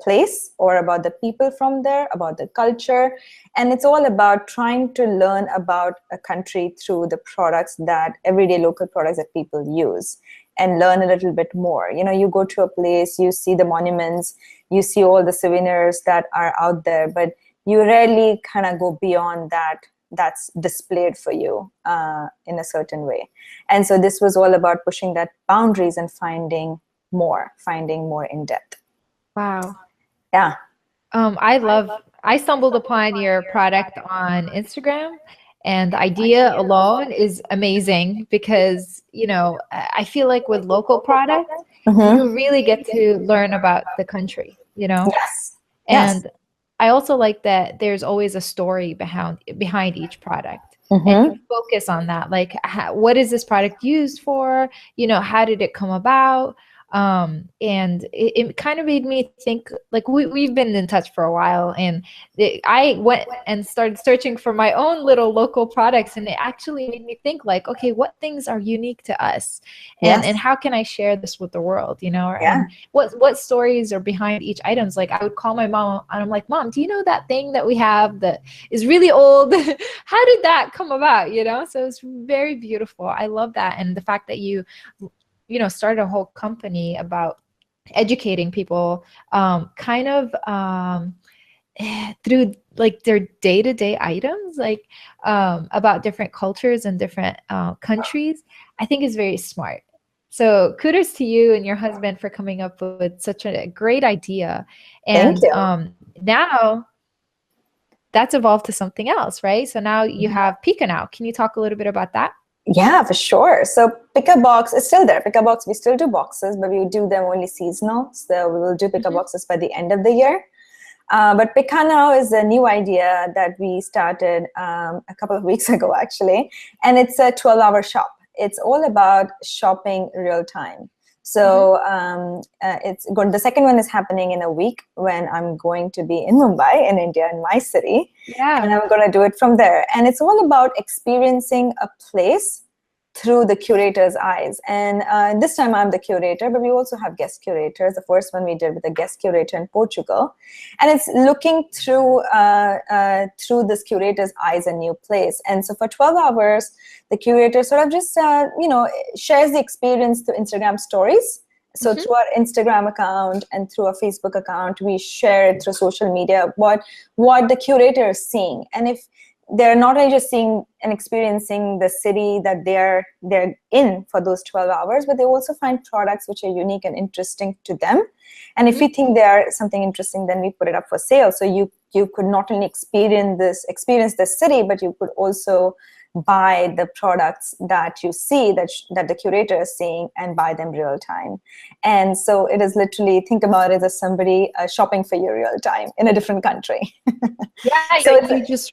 place, or about the people from there, about the culture. And it's all about trying to learn about a country through the products, that everyday local products that people use, and learn a little bit more. You go to a place, you see the monuments, you see all the souvenirs that are out there, but you rarely kind of go beyond that, that's displayed for you in a certain way. And so this was all about pushing that boundaries and finding more in depth.
Wow.
Yeah.
I stumbled upon your product on Instagram, and the idea alone is amazing because, I feel like with local products,
Mm-hmm.
you really get to learn about the country.
Yes. Yes.
And I also like that there's always a story behind each product. And
Mm-hmm.
you focus on that. Like, what is this product used for? How did it come about? And it kind of made me think, like, we've been in touch for a while, and I went and started searching for my own little local products, and it actually made me think, like, okay, what things are unique to us, and
Yes.
how can I share this with the world?
Yeah.
And what stories are behind each items. Like, I would call my mom and I'm like, Mom, do you know that thing that we have that is really old? How did that come about? So it's very beautiful. I love that. And the fact that you started a whole company about educating people, kind of through like their day-to-day items, like about different cultures and different countries. I think is very smart. So kudos to you and your husband for coming up with such a great idea.
Thank
And
you.
now that's evolved to something else, right? So now you have Pika now. Can you talk a little bit about that?
Yeah, for sure. So PikkaBox is still there. PikkaBox, we still do boxes, but we do them only seasonal. So we will do
Mhm.
PikkaBoxes by the end of the year. But Pikka now is a new idea that we started a couple of weeks ago, actually. And it's a 12-hour shop. It's all about shopping real time.
Mhm.
So the second one is happening in a week, when I'm going to be in Mumbai, in India, in my city. And
Yeah.
I'm going to do it from there. And it's all about experiencing a place through the curator's eyes. And this time I'm the curator, but we also have guest curators. The first one we did with a guest curator in Portugal. And it's looking through this curator's eyes, a new place. And so for 12 hours, the curator sort of just, shares the experience through Instagram stories. So
Mhm.
through our Instagram account and through our Facebook account, we share it through social media, what the curator is seeing. And if they're not only just seeing and experiencing the city that they're in for those 12 hours, but they also find products which are unique and interesting to them. And if
Mhm.
we think they are something interesting, then we put it up for sale. So you could not only experience the city, but you could also buy the products that you see, that the curator is seeing, and buy them real time. And so it is literally, think about it as somebody shopping for you real time in a different country.
Yeah,
So it's
you just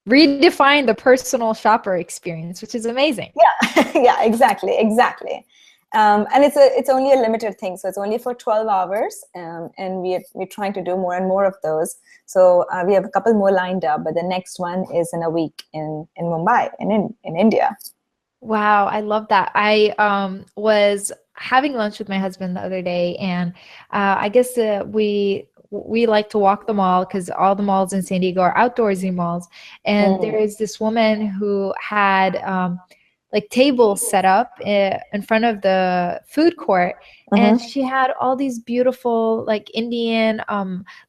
redefine the personal shopper experience, which is amazing.
yeah. Yeah, exactly. And it's only a limited thing, so it's only for 12 hours, and we're trying to do more and more of those. So we have a couple more lined up, but the next one is in a week in Mumbai, in India.
Wow, I love that. I was having lunch with my husband the other day, and I guess we we like to walk the mall because all the malls in San Diego are outdoorsy malls. And there
Mm.
is this woman who had like tables set up in front of the food court, and
Mm-hmm.
she had all these beautiful like Indian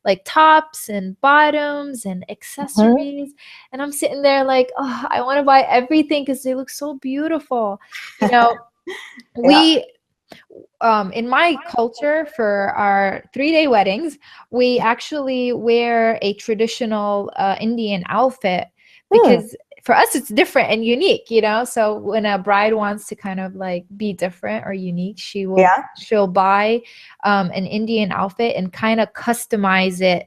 like tops and bottoms and
Mm-hmm.
accessories. And I'm sitting there like, oh, I want to buy everything because they look so beautiful. You know,
Yeah.
we in my culture, for our 3-day weddings, we actually wear a traditional Indian outfit
Hmm.
because for us it's different and unique, you know. So when a bride wants to kind of like be different or unique,
Yeah.
she'll buy an Indian outfit and kind of customize it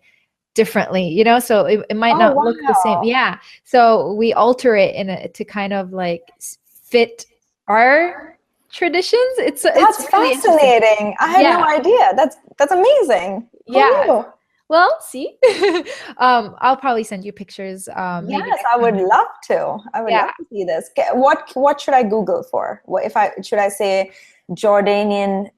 differently, you know. So it might
Oh,
not look the same.
wow.
Yeah. So we alter it to kind of like fit our traditions. It's
That's
really interesting.
fascinating. I had no
Yeah.
idea. That's amazing. Who
Yeah.
knew?
Well, see, I'll probably send you pictures maybe
Yes,
next
I would
time.
love to. I would love
Yeah.
to see this. What should I Google for? What if I should I say Jordanian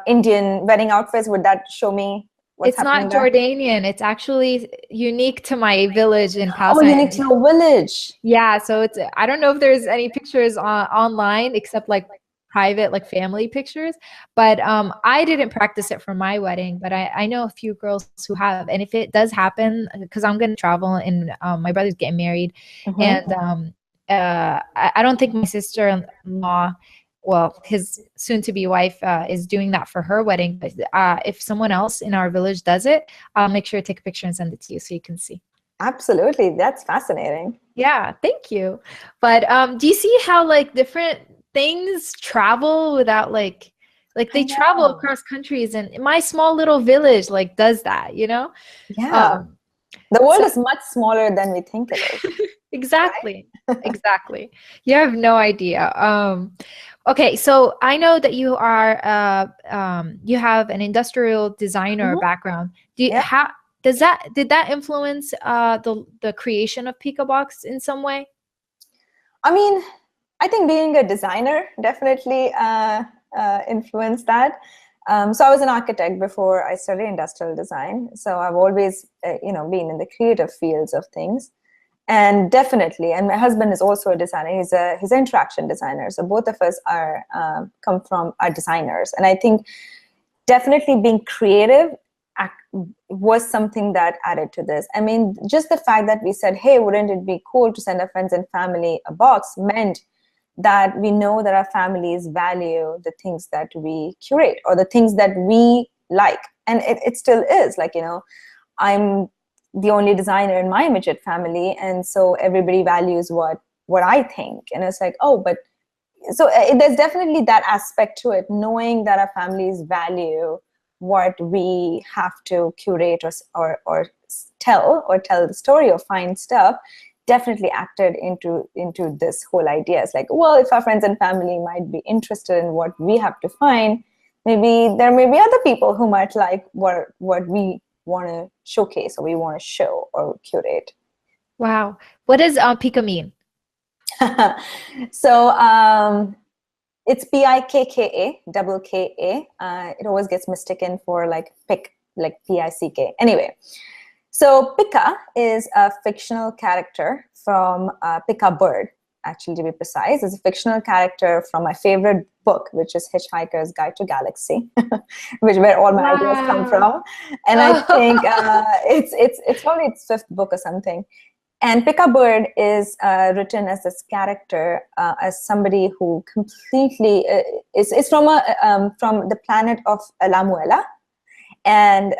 Indian wedding outfits? Would that show me what's
It's
happening
not
there?
Jordanian. It's actually unique to my village in
Oh, you need
Palestine.
to know village.
Yeah, so it's I don't know if there's any pictures online except like private like family pictures, but I didn't practice it for my wedding, but I know a few girls who have, and if it does happen, because I'm going to travel and my brother's getting married,
Mm-hmm.
and I don't think my sister-in-law, well, his soon-to-be wife is doing that for her wedding, but if someone else in our village does it, I'll make sure to take a picture and send it to you so you can see.
Absolutely. That's fascinating.
Yeah, thank you. But do you see how like different things travel without like
I
they travel
know.
across countries, and my small little village like does that, you know?
Yeah.
Um
The world
so
is much smaller than we think it is,
exactly.
right?
Exactly. You have no idea. Okay, so I know that you are you have an industrial designer
Mhm.
background. Do you
Yeah.
how did that influence the creation of PikkaBox in some way?
I mean, I think being a designer definitely influenced that. So I was an architect before I studied industrial design. So I've always, been in the creative fields of things, and definitely. And my husband is also a designer. He's an interaction designer. So both of us are come from are designers, and I think definitely being creative was something that added to this. I mean, just the fact that we said, hey, wouldn't it be cool to send our friends and family a box, meant that we know that our families value the things that we curate or the things that we like. And it still is like, I'm the only designer in my immediate family. And so everybody values what I think. And it's like, oh, but so there's definitely that aspect to it, knowing that our families value what we have to curate or tell the story or find stuff, definitely acted into this whole idea. It's like, well, if our friends and family might be interested in what we have to find, maybe there may be other people who might like what we want to showcase or we want to show or curate.
Wow. What does Pika mean?
So it's Pikka, double Ka. It always gets mistaken for like pick, like Pick. Anyway, so Pikka is a fictional character from Pikka Bird, actually to be precise. It's a fictional character from my favorite book, which is Hitchhiker's Guide to Galaxy, which where all my ideas come
Wow.
from. And I think it's probably its fifth book or something. And Pika Bird is written as this character, as somebody who completely is from the planet of Lamuela, and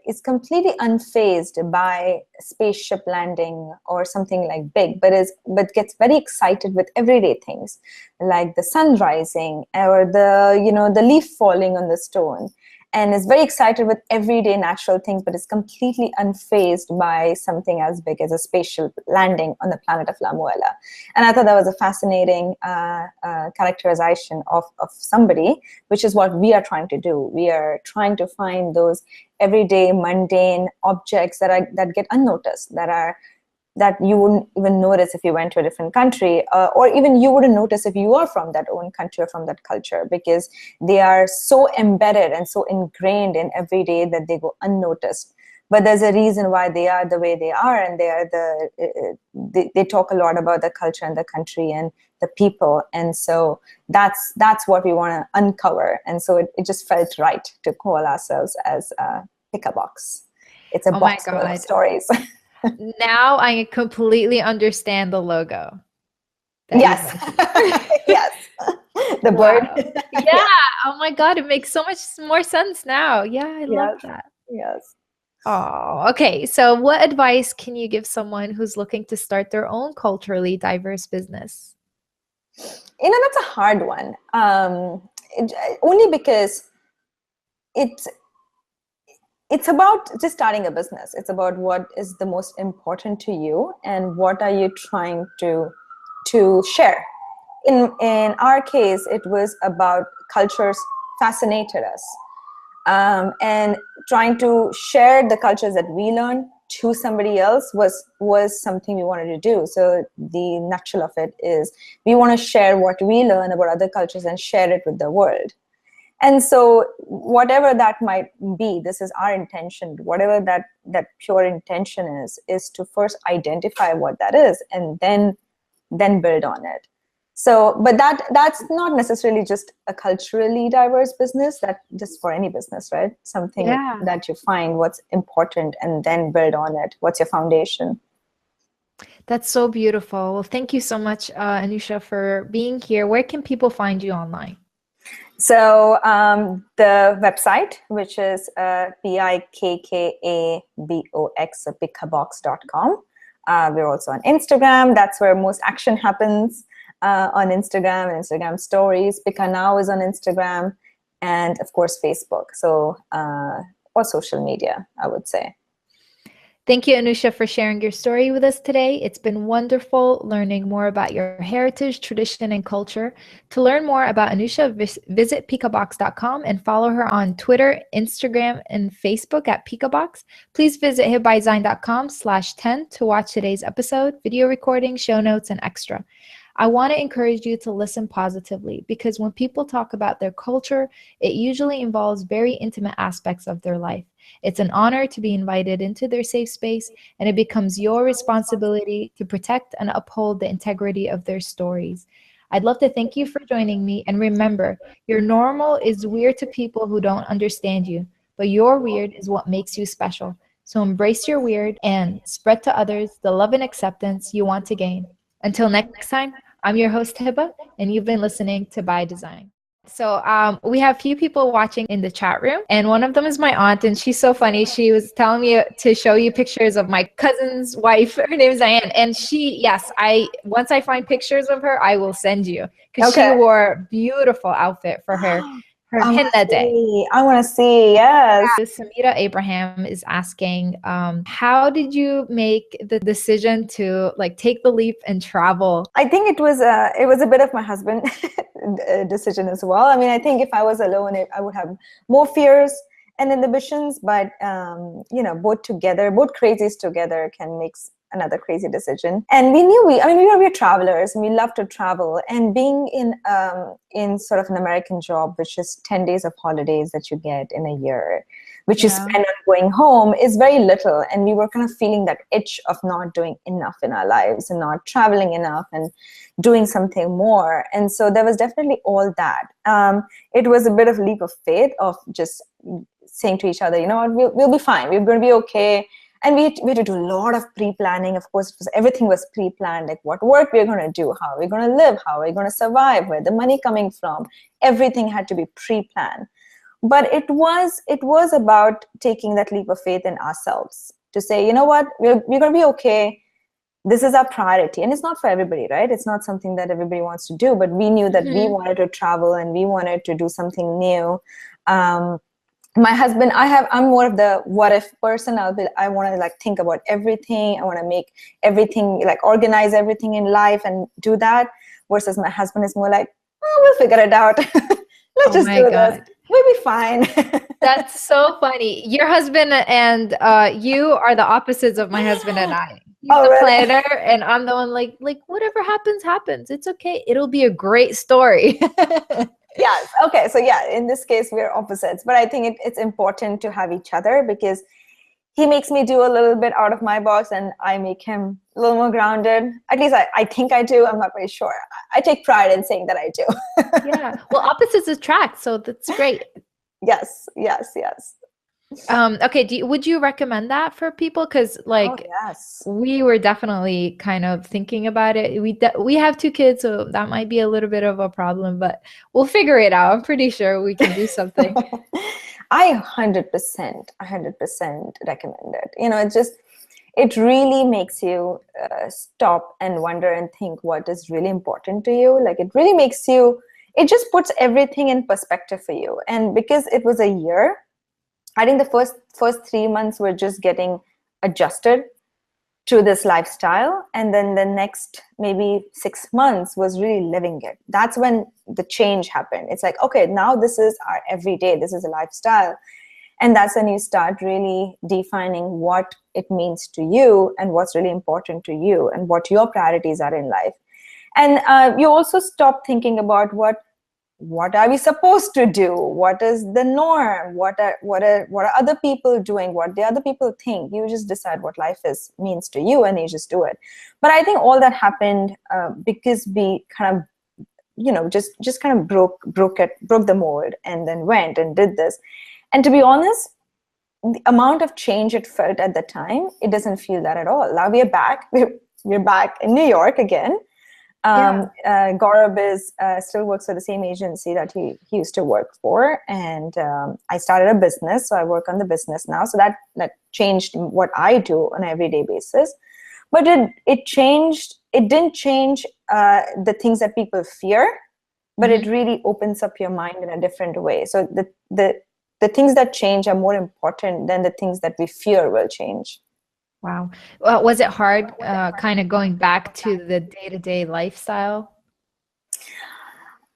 is completely unfazed by spaceship landing or something like big, but gets very excited with everyday things like the sun rising or the leaf falling on the stone, and is very excited with everyday natural things, but is completely unfazed by something as big as a spaceship landing on the planet of Lamuela. And I thought that was a fascinating characterization of somebody, which is what we are trying to do. We are trying to find those everyday mundane objects that get unnoticed, that you wouldn't even notice if you went to a different country, or even you wouldn't notice if you are from that own country or from that culture, because they are so embedded and so ingrained in every day that they go unnoticed. but there's a reason why they are the way they are, and they talk a lot about the culture and the country and the people, and so that's what we want to uncover. And so it just felt right to call ourselves as PikkaBox. It's a
Oh my
box full of
God.
stories.
Now I completely understand the logo that you've
Yes.
mentioned.
Yes. The bird.
Wow. Yeah. Oh my God. It makes so much more sense now. Yeah, I love
Yes.
that.
Yes.
Oh, okay. So, what advice can you give someone who's looking to start their own culturally diverse business?
That's a hard one. Only because it's it's about just starting a business. It's about what is the most important to you and what are you trying to share. In our case, it was about cultures fascinated us, and trying to share the cultures that we learned to somebody else was something we wanted to do. So the nutshell of it is we want to share what we learn about other cultures and share it with the world. And so whatever that might be, this is our intention. Whatever that pure intention is to first identify what that is, and then build on it. So, but that's not necessarily just a culturally diverse business, that just for any business, right? Something
Yeah.
that you find what's important and then build on it. What's your foundation?
That's so beautiful. Well, thank you so much, Anusha, for being here. Where can people find you online?
So the website, which is PikkaBox, so PikkaBox.com. We're also on Instagram. That's where most action happens, on Instagram and Instagram stories. Pikka Now is on Instagram, and of course Facebook. So or social media, I would say.
Thank you, Anusha, for sharing your story with us today. It's been wonderful learning more about your heritage, tradition, and culture. To learn more about Anusha, visit PikkaBox.com and follow her on Twitter, Instagram, and Facebook at PikkaBox. Please visit hitbydesign.com/10 to watch today's episode, video recording, show notes, and extra. I want to encourage you to listen positively, because when people talk about their culture, it usually involves very intimate aspects of their life. It's an honor to be invited into their safe space, and it becomes your responsibility to protect and uphold the integrity of their stories. I'd love to thank you for joining me, and remember, your normal is weird to people who don't understand you, but your weird is what makes you special. So embrace your weird and spread to others the love and acceptance you want to gain. Until next time, I'm your host, Hiba, and you've been listening to By Design. So we have a few people watching in the chat room, and one of them is my aunt, and she's so funny. She was telling me to show you pictures of my cousin's wife. Her name is Diane, and once I find pictures of her, I will send you, because she
Okay.
wore a beautiful outfit for her henna day.
I want to see. Yes.
Samira Abraham is asking, how did you make the decision to take the leap and travel?
I think it was a bit of my husband decision as well. I mean, I think if I was alone, I would have more fears and inhibitions. But both together, both crazies together, can make another crazy decision. And we knew we're travelers, and we love to travel. And being in sort of an American job, which is 10 days of holidays that you get in a year, which you spend on going home, is very little. And we were kind of feeling that itch of not doing enough in our lives and not traveling enough and doing something more. And so there was definitely all that. It was a bit of a leap of faith of just saying to each other, you know what, we'll be fine. We're going to be okay. And we had to do a lot of pre-planning. Of course, everything was pre-planned, like what work we're going to do, how are we going to live, how are we going to survive, where the money coming from. Everything had to be pre-planned. But it was about taking that leap of faith in ourselves to say, you know what, we're going to be okay. This is our priority. And it's not for everybody, right? It's not something that everybody wants to do. But we knew that we wanted to travel and we wanted to do something new. My husband, I'm more of the what if person. I want to think about everything. I want to make everything, organize everything in life and do that. Versus my husband is more like, oh, we'll figure it out. Let's just do this. We'll be fine.
That's so funny. Your husband and you are the opposites of my husband and I. He's the planner, and I'm the one like whatever happens, happens. It's okay. It'll be a great story.
Yes. Okay. So yeah, in this case, we're opposites. But I think it's important to have each other, because he makes me do a little bit out of my box, and I make him a little more grounded. At least I think I do. I'm not very sure. I take pride in saying that I do.
Yeah. Well, opposites attract, so that's great.
Yes, yes, yes.
Okay, would you recommend that for people? Because
Oh,
like
yes.
we were definitely kind of thinking about it. We have two kids, so that might be a little bit of a problem, but we'll figure it out. I'm pretty sure we can do something.
I 100% recommend it. It really makes you stop and wonder and think what is really important to you. Like, it really makes you, it just puts everything in perspective for you. And because it was a year, I think the first 3 months were just getting adjusted to this lifestyle, and then the next maybe 6 months was really living it. That's when the change happened. It's like, okay, now this is our everyday, this is a lifestyle. And that's when you start really defining what it means to you and what's really important to you and what your priorities are in life. And you also stop thinking about what are we supposed to do, what is the norm, what are other people doing, what the other people think. You just decide what life means to you, and you just do it. But I think all that happened because we kind of just kind of broke the mold, and then went and did this. And to be honest, the amount of change it felt at the time, it doesn't feel that at all. Now we're back. We're back in New York again. Gaurav still works for the same agency that he used to work for, and I started a business, so I work on the business now. So that changed what I do on an everyday basis. But it changed. It didn't change the things that people fear, but it really opens up your mind in a different way. So the things that change are more important than the things that we fear will change.
Wow. Well, was it hard kind of going back to the day-to-day lifestyle?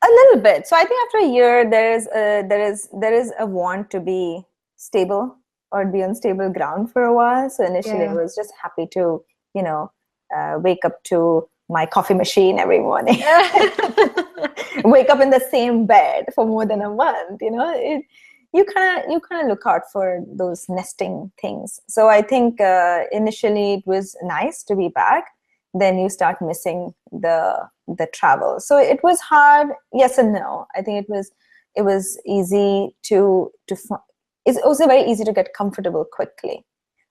A little bit. So I think after a year, there is a want to be stable or be on stable ground for a while. So initially, I was just happy to, wake up to my coffee machine every morning, wake up in the same bed for more than a month. You kind of look out for those nesting things. So I think initially it was nice to be back. Then you start missing the travel. So it was hard, yes and no. I think it was easy to it's also very easy to get comfortable quickly.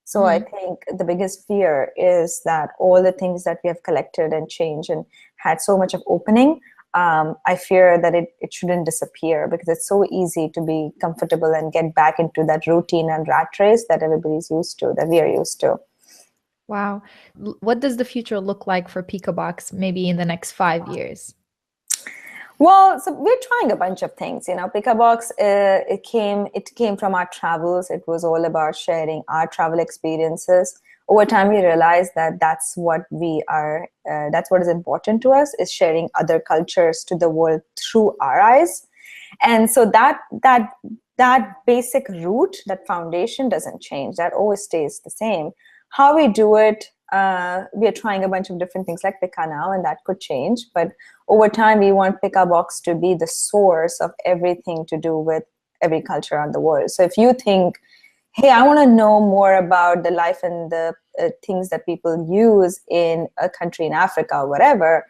So I think the biggest fear is that all the things that we have collected and changed and had so much of opening, I fear that it shouldn't disappear, because it's so easy to be comfortable and get back into that routine and rat race that everybody's used to, that we are used to.
Wow. What does the future look like for PikkaBox maybe in the next 5 years?
Well, so we're trying a bunch of things. PikkaBox, it came from our travels. It was all about sharing our travel experiences. Over time, we realized that that's what is important to us, is sharing other cultures to the world through our eyes. And so that basic root, that foundation doesn't change. That always stays the same. How we do it, we are trying a bunch of different things like Pikka now, and that could change. But over time, we want PikkaBox to be the source of everything to do with every culture around the world. So if you think, hey, I want to know more about the life and the things that people use in a country in Africa or whatever,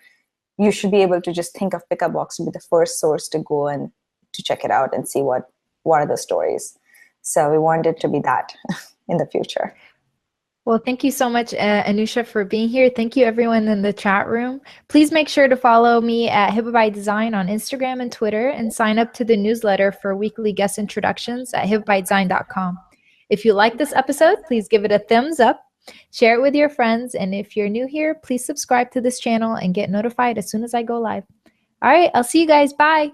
you should be able to just think of PikkaBox to be the first source to go and to check it out and see what are the stories. So we want it to be that in the future.
Well, thank you so much, Anusha, for being here. Thank you, everyone in the chat room. Please make sure to follow me at Hippa by Design on Instagram and Twitter, and sign up to the newsletter for weekly guest introductions at hippabydesign.com. If you like this episode, please give it a thumbs up, share it with your friends, and if you're new here, please subscribe to this channel and get notified as soon as I go live. All right, I'll see you guys. Bye.